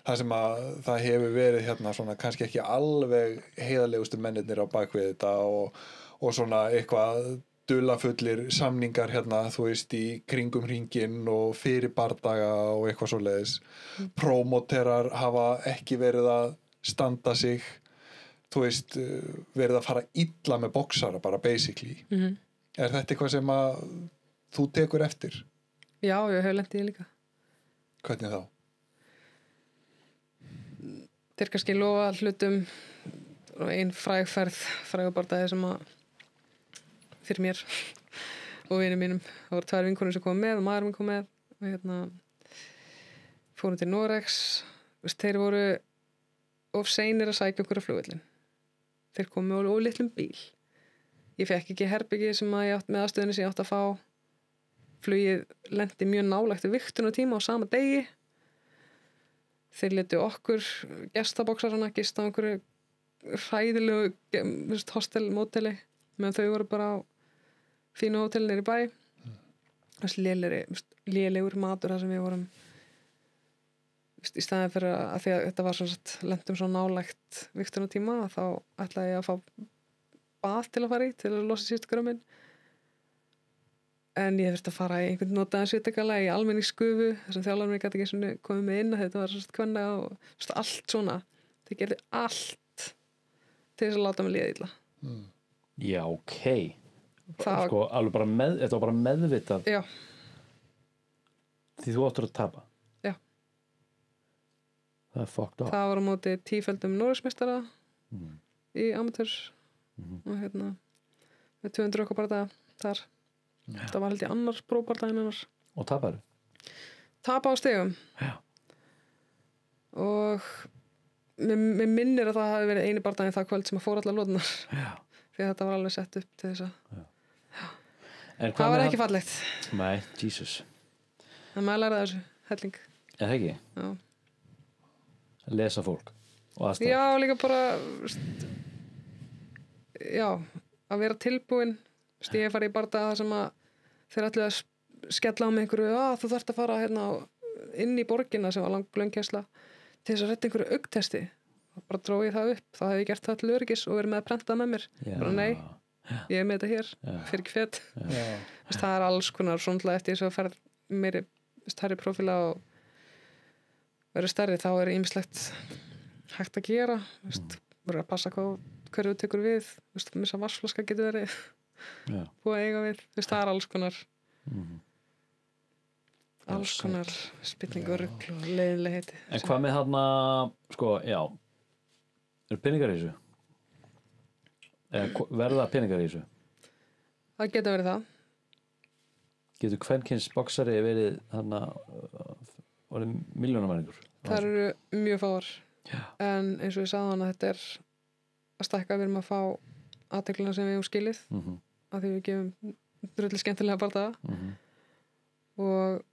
Það sem að það hefur verið hérna svona kannski ekki alveg heiðarlegustu mennirnir á bakvið þetta og svona eitthvað dularfullir samningar hérna, þú veist, í kringum hringinn og fyrir bardaga og eitthvað svoleiðis. Prómoterar hafa ekki verið að standa sig, þú veist, verið að fara illa með boxara bara basically. Er þetta eitthvað sem að þú tekur eftir? Já, ég hef lent í því líka. Hvernig þá? Þeir kannski lofa hlutum og ein frægubardagi sem að fyrir mér og vinum mínum. Það voru 2 vinkonur sem kom með og maður minn kom með og hérna fórum til Noregs. Þeir voru of seinir að sækja okkur á flugvöllin. Þeir komu á litlum bíl. Ég fekk ekki herbyggi sem að ég átt með aðstöðunni sem ég átt að fá. Flugið lenti mjög nálægt við vigtunartíma á sama degi. Þeir letu okkur gestaboksarana gista á einhverju hræðilegu hostelmóteli meðan þau voru bara á fínu hóteli niður í bæ. Lélegur matur þar sem við vorum í staðin fyrir að því að þetta var lentum svo nálægt vigtunartíma þá ætlaði ég að fá bað til að fara í til að losa síðustu grömmin. En ég þurfti að fara í einhvern notaðan svitakala í almenningsgufu þar sem þjálfarinn gat ekki svona komið með inn að þetta var kvenna og allt svona. Þeir gerði allt til þess að láta mig líða illa. Já, ok. Sko, alveg bara þetta var bara meðvitað. Já. Því þú áttur að tapa. Já. Það er fucked up. Það var á móti 10-földum Noregsmeistara í amateurs og hérna með 200 okkar bara þar. Það var held ég annars próbardaginn hennar. Og taparu? Tapa á stigum. Já. Og mér minnir að það hafi verið eini bardaginn það kvöld sem að fór allar lóðunar. Já. Því þetta var alveg sett upp til þess að það var ekki fallegt. Nei, Jesus. En maður læraði þessu, helling. Er það ekki? Já. Lesa fólk og aðstæður. Já, líka bara já, að vera tilbúin. Ég farið í bardaga það sem að þeir ætluðu að skella á mig einhverju þú þarft að fara hérna inn í borgina sem var löngkensla til þess að retta einhverju augtesti og bara dróði það upp, þá hef ég gert það til öryggis og verið með að prenta með mér bara nei, ég er með þetta hér fyrir ekki fett það er alls konar svona eftir þess að ferð meiri stærri prófíla og verið stærri þá er ýmislegt hægt að gera verið að passa hverju þú tekur við missa vassflaska getur verið búið að eiga við, það er alls konar alls konar spilling og rugl og leiðinlega heiti. En hvað með þarna sko, já eru peningar í þessu? Eða verða peningar í þessu? Það geta verið það. Getur kvenkyns boxari verið þarna orðið milljónamæringur? Það eru mjög fáar en eins og ég sagði hann að þetta er að stækka, við erum að fá aðteklina sem við hefum skilið að því við gefum drulli skemmtilega bardaga og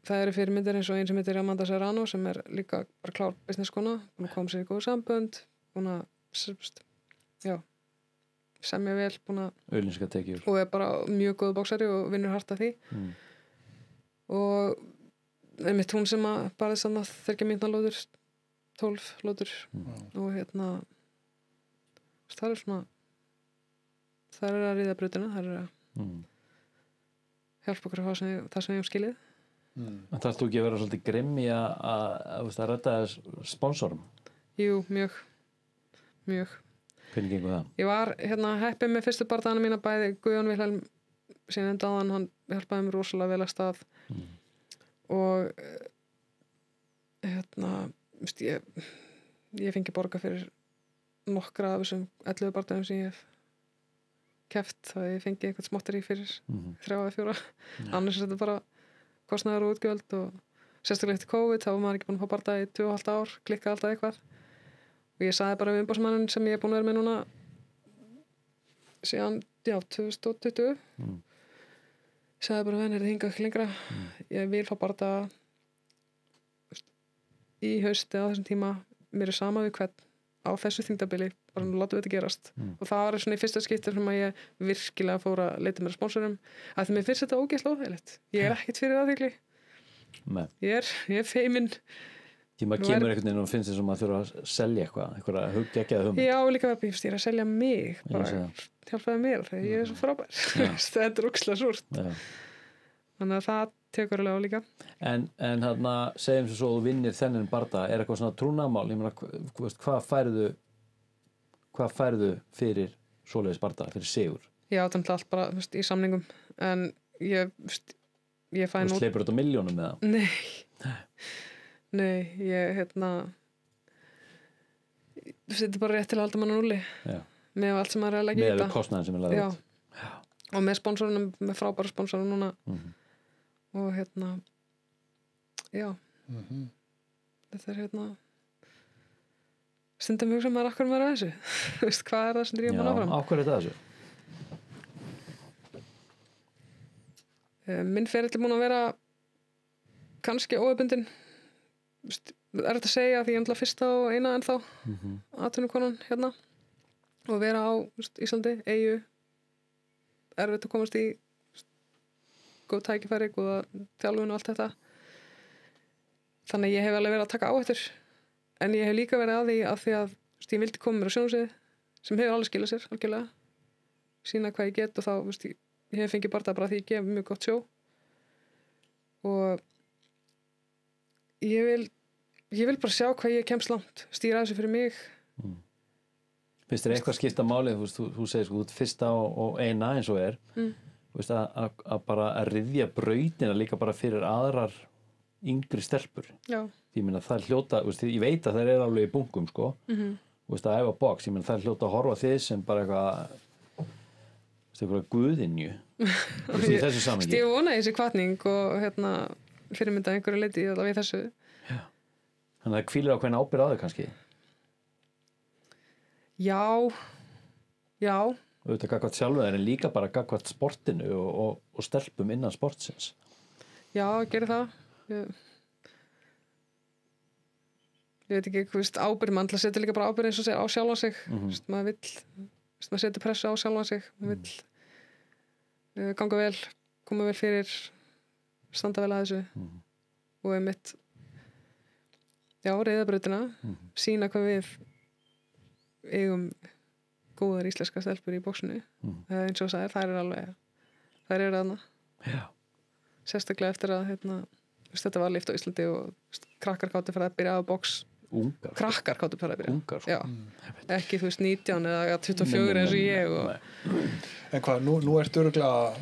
það eru fyrirmyndir eins og einn sem heitir Amanda Serrano sem er líka bara klár business kona, búin að koma sér í góð sambönd, búin að semja vel, búin að og er bara mjög góð boxari og vinnur hart að því og einmitt hún sem að bara þess að þerkja mínalóður 12 lótur og hérna það svona það að ríða brautina, það að hjálpa okkur að fá það sem við hefum skilið. En þarfst þú ekki að vera svolítið grimm í að redda sponsorum? Jú, mjög. Hvernig gengur það? Ég var heppið með fyrstu bardagana mína bæði Guðjón Vilhelm síðan endaðan, hann hjálpaði mér rosalega vel að stað og ég fengi borga fyrir nokkra af þessum 11 bardagum sem ég hef keppt, það ég fengi einhvern smottari fyrir 3 eða 4 annars er þetta bara kostnaður og útgjöld og sérstaklega eftir COVID þá var maður ekki búin að fá bardaga í 2,5 ár, klikkaði alltaf eitthvað og ég sagði bara við umbóðsmanninn sem ég er búin að vera með núna síðan, 2020 sagði bara venn, er þetta hingað ekki lengra ég vil fá bardaga í hausti á þessum tíma, mér er sama við hvern á þessu þyngdabili, bara nú látum við þetta gerast og það var svona í fyrsta skipti sem að ég virkilega fór að leita mér að sponsorum að því mér finnst þetta ógeðslega óþægilegt ég er ekkert fyrir aðhygli ég er feimin Því maður kemur einhvern veginn og finnst þess að maður þurfa að selja eitthvað að huggeggjaða hugmynd Já, líka verið, ég er að selja mig bara hjálpaði mér þegar ég er svo frábær þetta er ógeðslega súrt þannig að það tekur alveg á líka En þarna, segjum svo þú vinnir þennan barda, er eitthvað svona trúnaðmál ég meina, hvað færðu fyrir svoleiðis barda, fyrir sigur? Já, þannig allt bara í samningum en ég fæ nú Sleipur þetta á milljónum með það? Nei, ég þetta er bara rétt til að halda mann á núlli með allt sem maður er að leggja í þetta með kostnaðin sem er lagður út og með sponsorunum, með frábæra sponsorum núna og já þetta er stundum hugsa maður akkur maður að þessu hvað er það sem drýjum maður áfram á hverju er þetta þessu? Minn ferill er búin að vera kannski óöfbundin er þetta að segja því ég er náttúrulega fyrsta og eina ennþá atvinnukonan og vera á Íslandi, eyju erfitt að komast í góð tækifæri, góða þjálfun og allt þetta þannig ég hef alveg verið að taka áhættur en ég hef líka verið að því að ég vildi koma mér á sjónvarpsviðið sem hefur alveg skilað sér algjörlega sína hvað ég get og þá ég hef fengið bara því ég gef mjög gott sjó og ég vil bara sjá hvað ég kemst langt stýra þessu fyrir mig Finnst þér eitthvað skipta máli þú segir þú ert fyrsta og eina eins og er að bara að ryðja brautina líka bara fyrir aðrar yngri stelpur ég meina það hljóta, ég veit að það er alveg í bunkum sko að æfa box, ég meina það hljóta að horfa þið sem bara eitthvað guðinju í þessu samhengi ég vona þessi hvatning og fyrirmynda einhverju leiti allavega í þessu þannig að það hvílir á hvernig ábyrgð á þau kannski já auðvitað gagnvart sjálfu en líka bara gagnvart sportinu og stelpum innan sportsins já, gerir það ég veit ekki, ábyrgð mann til að setja líka bara ábyrgð eins og segja á sjálfa sig maður setur pressu á sjálfa sig maður vill ganga vel koma vel fyrir standa vel að þessu og einmitt reyða brautina sína hvað við eigum góðar íslenska stelpur í bóksinu eins og sagði, þær eru þarna sérstaklega eftir að þetta var líft á Íslandi og krakkar gátu fyrir að byrja á bóks krakkar gátu fyrir að byrja ungar, ekki 19 eða 24 eins og ég En hvað, nú ertu örugglega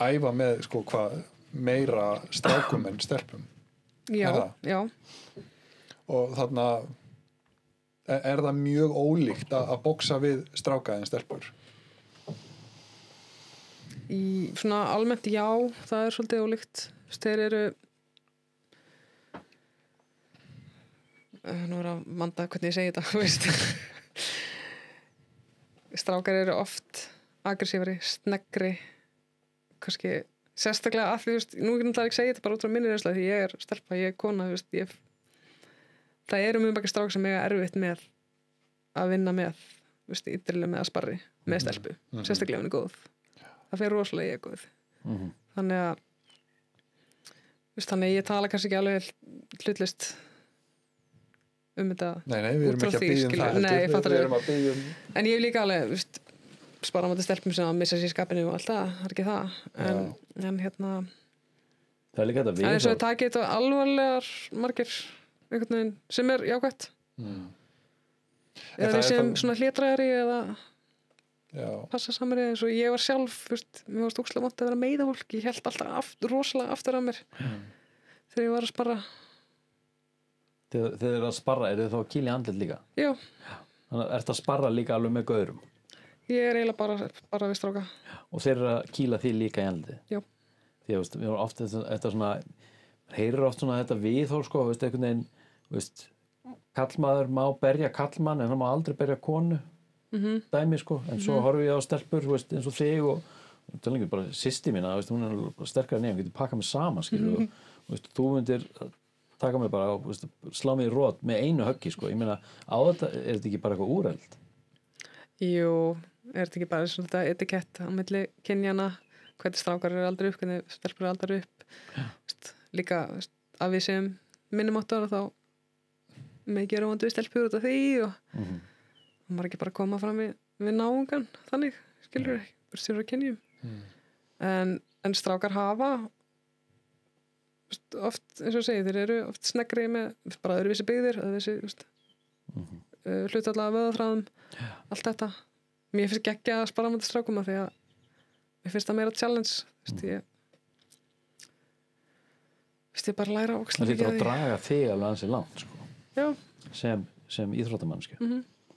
að æfa með hvað meira strákum en stelpum já og þarna er það mjög ólíkt að boksa við stráka en stelpur í svona almennt já það er svolítið ólíkt þeir eru nú er að manda hvernig ég segi þetta strákar eru oft aggressífari, sneggri kannski sérstaklega að því nú er ekki segja þetta bara út frá minni reynslu því ég er stelpa, ég er kona það eru mjög margir strák sem eiga erfitt með að vinna með ytterlega með að sparri með stelpu, sérstaklega hún er góð það fer rosalega ég er góð þannig að ég tala kannski ekki alveg hlutlist þetta Nei, við erum út frá ekki að því, biðja um skilur. það Nei, heldur. fattarðu. Við erum að biðja en ég hef líka alveg, þú veist, spara á móti stelpum sem að missa sér í skapinu og allt það er ekki það, en hérna Það er líka þetta en eins og viðhorf. það takið þetta alvarlegar margir einhvern veginn sem jákvætt En eða það við er sem þá- svona hlétræðari eða Já, passa samri eins og ég var sjálf, þú veist, mér varst ókslega vant að vera meiða fólk, ég held alltaf rosalega aftur af mér þegar ég var að spara. Þegar þið eru að sparra, eru þið þá að kýla í andlit líka? Já, Þannig að ertu að sparra líka alveg með gaurum ég er eiginlega bara við stráka. og þeir eru að kýla því líka í andlitið. Já. Því að veist, við erum oft þetta svona, heyrir oft svona þetta viðhorf sko, veist, einhvern veginn, veist, kallmaður má berja kallmann en hann má aldrei berja konu, dæmi sko, en svo horfi ég á stelpur, veist, eins og þig og tölningur bara sýsti mína, veist, hún er bara sterkari en ég, hún getur pakkað mig saman, skilur, og veist, þú myndir taka mig bara og veist, slá mig í rót með einu höggi sko, ég meina, á þetta er þetta ekki bara eitthvað úreld? Jú, er þetta ekki bara svona þetta etikett á milli kynjana, hvernig strákar eru aldrei upp, hvernig stelpur eru aldrei upp. Veist, líka veist, að við sem minnumáttar og þá með gera vondu við stelpur út af því og maður ekki bara koma fram við náungan þannig, skilur ekki, bara stjórn á kynjum. En strákar hafa veist, oft, eins og segið, þeir eru oft sneggri með bara öðruvísi byggðir, öðruvísi hlutallega vöðaþráðum, allt þetta. Mér finnst geggja að spara á móti strákum af því að mér finnst það meira challenge, veist, ég bara læra Það ókslega lítur að draga þig alveg ansi langt sko, Já, sem íþróttamannski.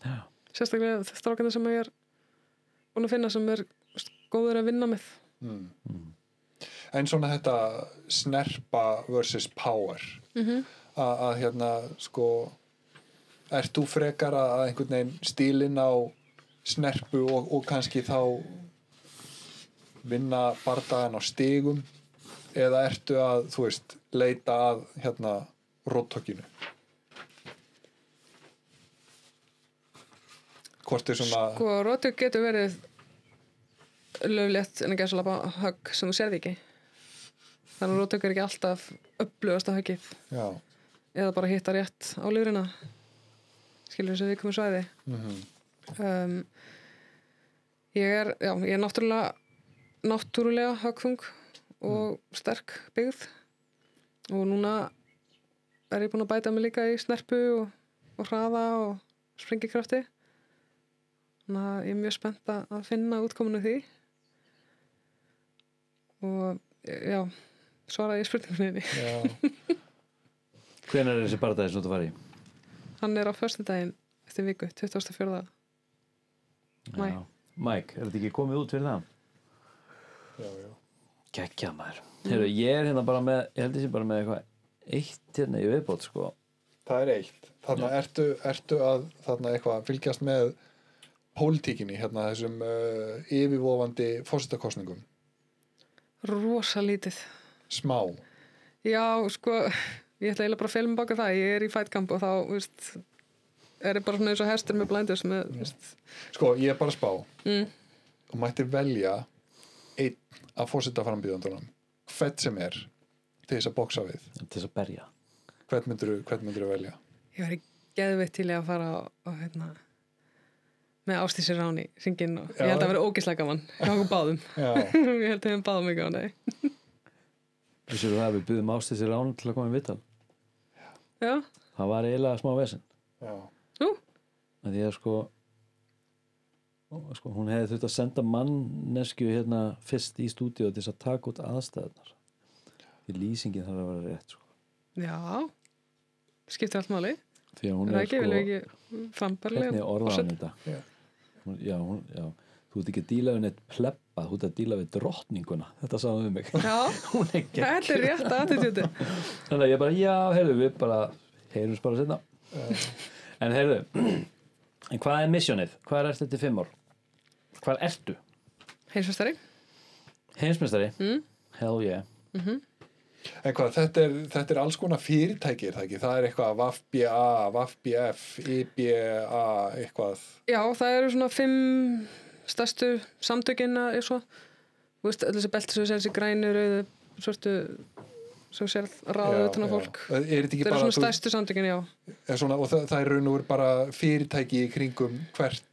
Já. sérstaklega strákana sem ég er búin að finna sem er veist, góður að vinna með. En svona þetta snerpa versus power að hérna sko ert þú frekar að einhvern veginn stílinn á snerpu og kannski þá vinna bardagan á stigum eða ertu að, þú veist, leita að hérna róttökinu? Hvort er svona Sko, rótök getur verið löflétt en ekki að slappa högg sem þú sérði ekki. Þannig að rótök er ekki alltaf öflugast að höggið já, eða bara hitta rétt á lifrina. Skilur þessu viðkomu svæði. Ég er náttúrulega höggþung og sterk byggð og núna er ég búin að bæta mig líka í snerpu og hraða og sprengikrafti. Þannig að ég er mjög spennt að finna útkominu því. Og já, svaraði ég spurningunni. já. Hvenær er þessi bardagi sem þú fari í? Hann er á föstudaginn eftir viku, 24. Maí. Já. Mike, er þetta ekki komið út fyrir það? Já. Gekkja maður. Heyrðu, ég er hérna bara með, ég held þessi bara með eitthvað eitt hérna í viðbót sko. Það er eitt. Þarna ertu að þarna eitthvað fylgjast með pólitíkinni, hérna þessum yfirvofandi forsetakosningum. Rosa lítið. Smá. Já, sko, ég ætla eiginlega bara að filma baka það. Ég er í fightcamp og þá, veist, er ég bara svona eins og hestur með blinders með, veist. Sko, ég er bara að spá. Og mætti velja einn af forsetaframbíðandunum, hvern sem er, til þess að boksa við. Til þess að berja. Hvern myndirðu velja? Ég var í geðveitt til að fara og hérna, með Ásdísi Rán í hringinn og ég held að vera ógeðslega gaman. Ég okkur báðum. Já. Ég held að við báðum ekki á nei. Vissirðu það að við buðum Ásdísi Rán til að koma í viðtal? Já. Það var eiginlega smá vesen. Já. Nú? Því að sko, hún hefði þurft að senda manneskju hérna fyrst í stúdíu til þess að taka út aðstæðunar. Því lýsingin þarf að vera rétt sko. Já. Skiptir allt máli. Því að hún Það er ekki, sko, vil ekki frambarlega. hvernig orðaði hann þetta? Já. Já, þú ert ekki að díla við neitt plebba, þú ert að díla við drottninguna. Þetta sagði um mig. Já. Hún er ekki. Þetta er rétt attitúti. Þannig að ég bara, já, heyrðu, við bara heyrjumst bara seinna. En heyrðu, en hvað er missionið? Hvað er þetta 5 ár? Hvað ertu? Heimsmeistari. Heimsmeistari? Hell yeah. En hvað, þetta er alls konar fyrirtæki, er það ekki? Það er eitthvað VAFBA, VAFBF, IBA, eitthvað. Já, það eru svona 5 stærstu samtökin eins og, þú veist, öll þessi belti sem við séum þessi grænu, rauðu, svörtu sem sér ráða utan á fólk. Er þetta ekki Það bara eru svona stærstu samtökin, já. svona, og það er raun og veru bara fyrirtæki í kringum hvert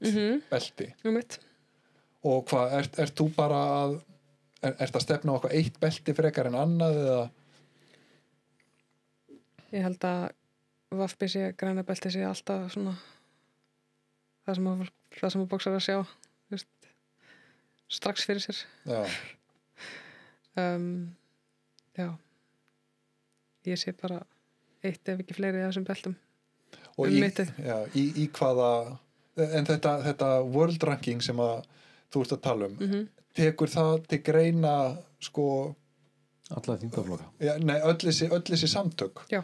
belti Mitt. og hvað, ert þú bara að ert að stefna á eitthvað eitt belti frekar en annað eða Ég held að Vafbi sé, græna belti sé alltaf svona það sem að boxar að sjá, þú veist, strax fyrir sér. já, Já. Ég sé bara eitt ef ekki fleiri af þessum beltum. og Mittið. í hvaða en þetta world ranking sem að þú ert að tala tekur það til greina sko Alla þyngdarflokka. nei, öll þessi samtök Já.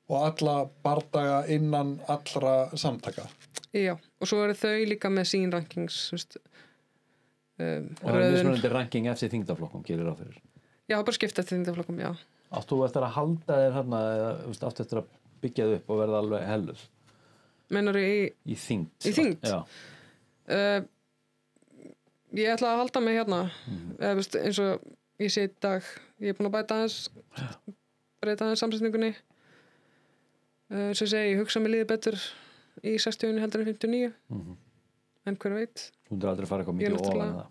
og alla bardaga innan allra samtaka Já, og svo eru þau líka með sín rankings, þú veist, Og það er mismunandi ranking eftir þyngdarflokkum, gerir ráð fyrir. Já, bara skipta til þyngdarflokkum, já. Áttu þú eftir að halda þér hérna eða áttu eftir að byggja þið upp og verða alveg hellur Meinarðu í þyngd? Í þyngd? Já. Ég ætla að halda mig hérna, eða, veist, eins og ég sé í dag, ég er búin að breyta aðeins samsetningunni. Svo segi ég hugsa mig líði betur í 60 heldur en 59, en hver veit. Þú myndir aldrei fara eitthvað mikið ofan það.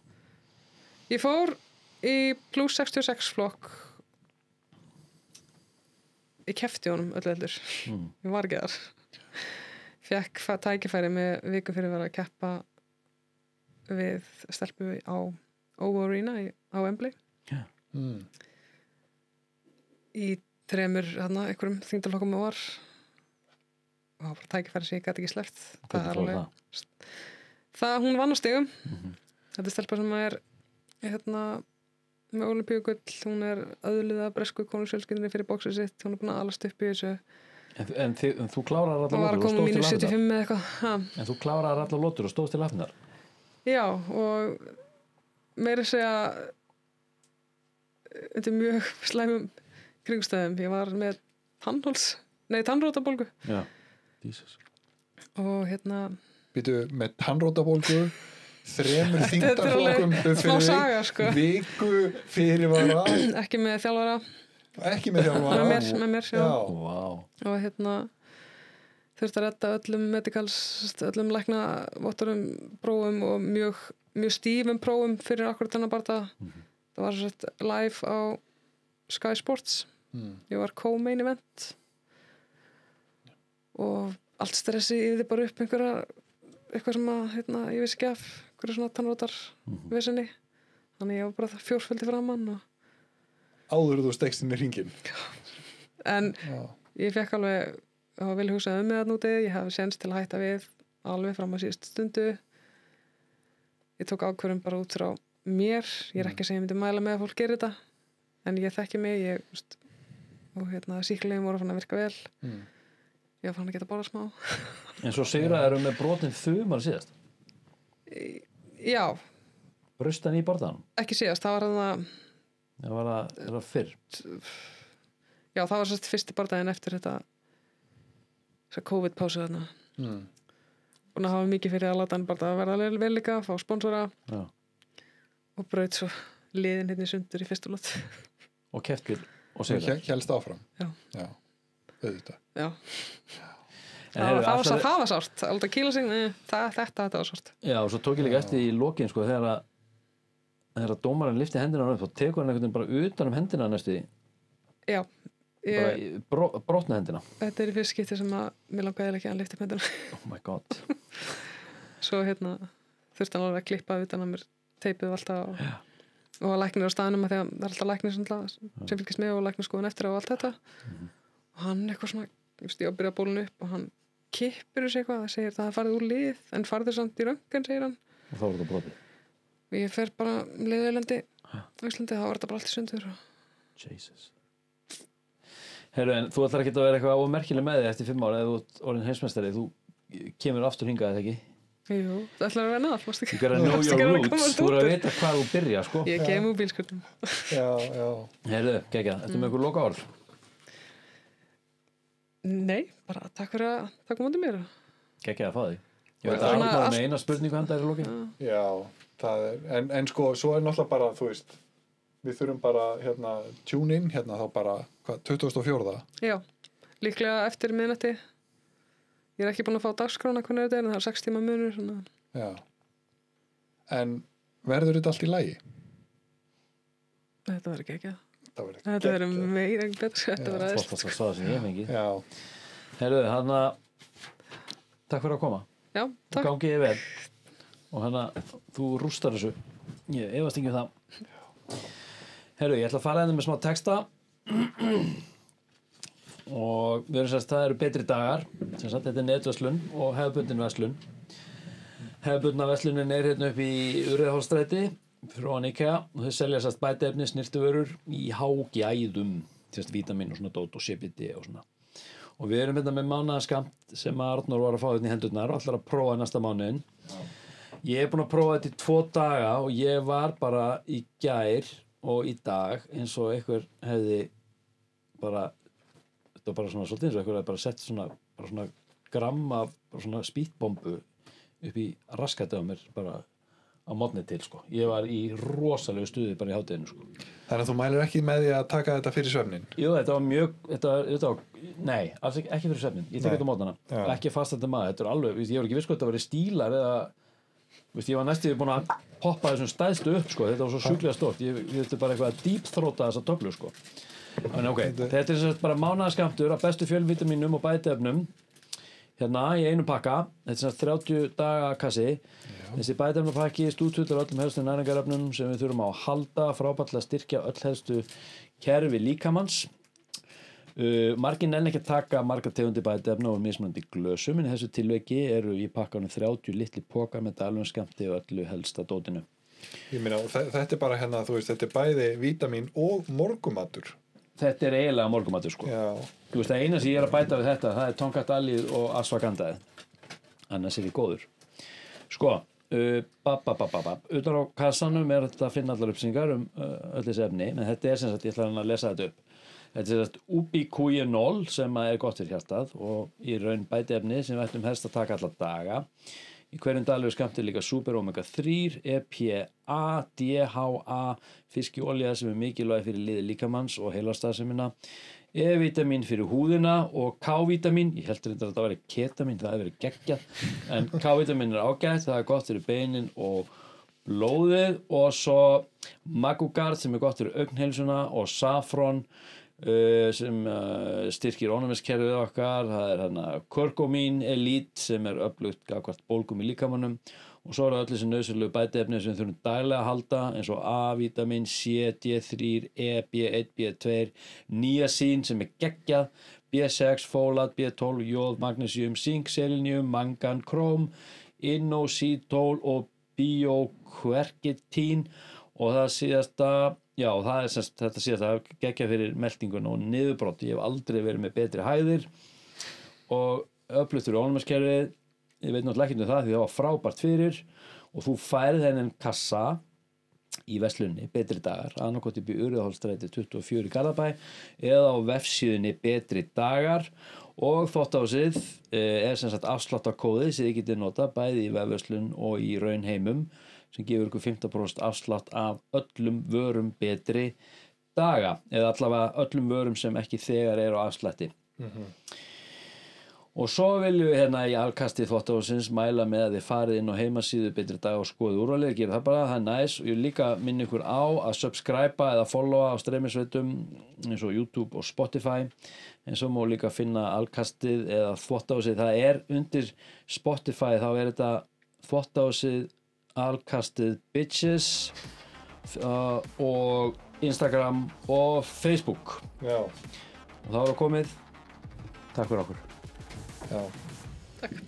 Ég fór í plus 66 flokk. Ég kefti honum öllu heldur. Ég var ekki þar. Fekk tækifæri með viku fyrir að vera að keppa við stelpu á O Arena á Wembley. Í 3 einhverjum þyngdarflokkum var og það var bara tækifæri sem ég gæti ekki sleppt. Hvernig fór það? Það hún vann á stigum. Þetta er stelpa sem er með Ólympíugull, hún er öðluð af bresku konungsfjölskyldunni fyrir bóksið sitt, hún er búin að alast upp í þessu. En þú klárar allar og var að lótur og koma stóðst til mínus hafnar. 75 með eitthvað. En þú klárar allar lótur og stóðst til hafnar. Já, og meira að segja þetta er mjög slæmum kringstæðum. Ég var með tannrótabólgu. Já, Jesus. Og Býtu með tannrótabólgu 3 þyngdarflokkum smá saga, sko. viku fyrirvara Ekki með þjálfara. ekki með þjálfara með mér, já. Wow. Og þurfti að redda öllum medicals, öllum læknavotturum prófum og mjög stífum prófum fyrir akkurat þennan barða. Það var sett live á Sky Sports. Ég var co-main event og allt stressi yfir bara upp eitthvað sem að ég vissi ekki af, einhverju svona tannrótar vesenni. Þannig ég var bara fjórföldi framann og áður þú stekst inn í hringinn. En ég fekk alveg að vilja hugsa með það núti, ég hafði séns til að hætta við alveg fram að síðustu stundu. Ég tók ákvörðum bara út frá mér, ég er ekki að segja ég myndi mæla með að fólk gerir þetta, en ég þekki mig, og sýklarlegin voru að virka vel. Ég var fann að geta borða smá. En svo sigraðir með brotin þumar síðast. Já. Braust hann í barðanum? Ekki síðast, það var Það var fyrr. Já, það var fyrsti bardaginn eftir þetta COVID-pásu þarna. Búin að hafa mikið fyrir að láta hann bara að verða vel líka, fá sponsora. Já. Og braut svo liðin í sundur í fyrstu lót. Og keftir og sigraðir. Hélst áfram. Já. Auðvitað. Já. Það var sárt. Alltaf kýla sig, þetta var sárt. Já, og svo tók ég líka eftir í lokin, sko, þegar dómarinn lyfti hendina upp og tekur hann einhvern veginn bara utan hendina næstu í. Já. Brotna hendina. Þetta er í fyrst skipti sem að mér langaði ekki að hann lyfti upp hendina. Oh my god. Svo þurfti hann alveg að klippa utan að mér teipið alltaf og læknir á staðnum að því að það er alltaf læknir sem fylgist með og læknir skoðun eftir á allt þetta. Og hann eitthvað svona, ég byrja að bólun upp og hann kippir þessu eitthvað, það segir það farið úr lið en farið samt í röntgen, segir hann. Og þá var þetta brotið. Og ég fer bara leiðilendi á Íslandi, þá var þetta bara allt í sundur. Jesus. Heyrðu, en þú ætlar ekki að vera eitthvað ómerkileg með þig eftir 5 ára eða þú ert orðin heimsmeistari, þú kemur aftur hingað, eða ekki? Jú, það ætlar að vera nátt, mást ekki. You gotta know your roots, þú eru að vita hvað þú byrja, sko. Ég kem úr bílskurnum. Já. Heyrðu, geggjað, ertu með eitthvað lokaorð? Nei, bara takk fyrir að taka mútið mér. Geggjað að fá þig. Ég veit að Arnór með eina spurningu handa er í lokin. Já, það er, en sko, svo er náttúrulega bara, þú veist, við þurfum bara tune in þá bara 24. Já, líklega eftir miðnætti. Ég er ekki búin að fá dagskrána hvernig þetta en það 6 tíma munur. Svona. Já. En verður þetta allt í lagi? Þetta verður ekki. Þetta Þetta verður meira en betra. Þetta verður aðeins. Flottasta svaða sem ég fengi. Já. Herðu, takk fyrir að koma. Já, takk. Gangi þér vel. Og þú rústar þessu. Ég efast ekki það. Herru, ég ætla að fara með smá texta og við erum það eru betri dagar þetta er netverslun og hefðbundin verslun. Hefðbundna verslunin er hérna upp í Urriðahólsstræti frá IKEA og þau selja bætiefni, snyrtivörur í hágæðum, vítamín og svona dót og CBD og svona. Og við erum hérna með mánaðarskamt sem Arnór var að fá hérna í hendurnar og ætlar að prófa næsta mánuðin. Ég er búinn að prófa þetta í 2 daga og ég var bara í gær og í dag eins og einhver hefði bara, þetta var bara svona svolítið eins og einhver hefði bara sett svona gramm af svona spýtbombu upp í raskatið á mér bara á morgni til, sko. Ég var í rosalegu stuði bara í hádeginu, sko. Þannig að þú mælir ekki með því að taka þetta fyrir svefnin? Jú, þetta var nei, alls ekki fyrir svefnin. Ég tek þetta á mótnana. Ekki fast þetta maður, þetta er alveg, ég var ekki viss hvað þetta var í stílar eða ég var næstíð búinn að poppa þessum stæðstu upp, sko. Þetta var svo sjúklega stórt. Ég vildi bara eitthvað að dýpþróta þessa töflu, sko. Þannig, ok, þetta er bara mánaðarskammtur af bestu fjölvitamínum og bætiefnum hérna í einu pakka. Þetta er 30 daga kassi. Þessi bætiefnapakki stúdfullar öllum helstu næringarefnum sem við þurfum á að halda, frábært til að styrkja öll helstu kerfi líkamans. Margir nenni ekki að taka margar tegundir bætiefna og mismunandi glösum en í þessu tilviki eru í pakkanum 30 litli pokar með daglegumskammti og öllu helsta dótinu. Ég meina, þetta er bara þú veist, þetta er bæði vítamín og morgumatur. Þetta er eiginlega morgumatur, sko. Já. Þú veist, það eina sem ég er að bæta við þetta, það er tonkat alið og ashwagandaði. Annars er ég góður. Sko, utan á kassanum er þetta að finna allar upplýsingar öll þessi efni, en þetta er sem sagt, ég ætla að lesa þetta upp. Þetta er ubiquinol sem er gott fyrir hjartað og í raun bætiefni sem við ættum helst að taka alla daga. Í hverjum daglegu skammti líka super omega 3, EPA, DHA, fiskiolja sem er mikilvæg fyrir liði líkamanns og heilastarfsemina, E-vitamin fyrir húðina og K-vitamin, ég heldur þetta að þetta væri ketamin, það hefur verið geggjað, en K-vitamin er ágætt, það er gott fyrir beinin og blóðið og svo Magugard sem er gott fyrir augnheilsuna og Saffron sem styrkir ónæmiskerfið okkar, það er Curcumin Elite sem er öflugt gagnvart bólgum í líkamanum og svo eru öll þessi nauðsynlegu bætiefni sem við þurfum daglega að halda eins og A-vitamin, C, D3, E, B1, B2, niacin sem er geggjað, B6, fólat, B12, jóð, magnesium, zink, selenium, mangan, króm, inositol og bioquercetin og það síðasta, já það er þetta síðasta geggjað fyrir meltingun og niðurbrot. Ég hef aldrei verið með betri hæðir og öflugt fyrir ónæmiskerfið. Ég veit náttúrulega ekki það því það var frábært fyrir og þú færð þennan kassa í verslunni betri dagar, annarkot upp í Urriðahólsstræti 24 í Garðabæ eða á vefsíðunni betri dagar og þvottahúsið er sem sagt afsláttarkóði sem þið getið nota bæði í vefverslun og í raunheimum sem gefur ykkur 15% afslátt af öllum vörum betri daga eða allavega öllum vörum sem ekki þegar eru á afslætti. Og svo viljum við hérna í Alkasti þvottahússins mæla með að þið farið inn á heimasíðu betri dag og skoðu úrvalið, gerir það bara, það er næs og ég vil líka minna ykkur á að subscriba eða followa á streymisveitum eins og YouTube og Spotify en svo má líka finna Alkastið eða þvottahúsið, það er undir Spotify þá er þetta þvottahúsið Alkastið Bitches og Instagram og Facebook. Já. Og þá er það komið. Takk fyrir okkur. Já. Takk.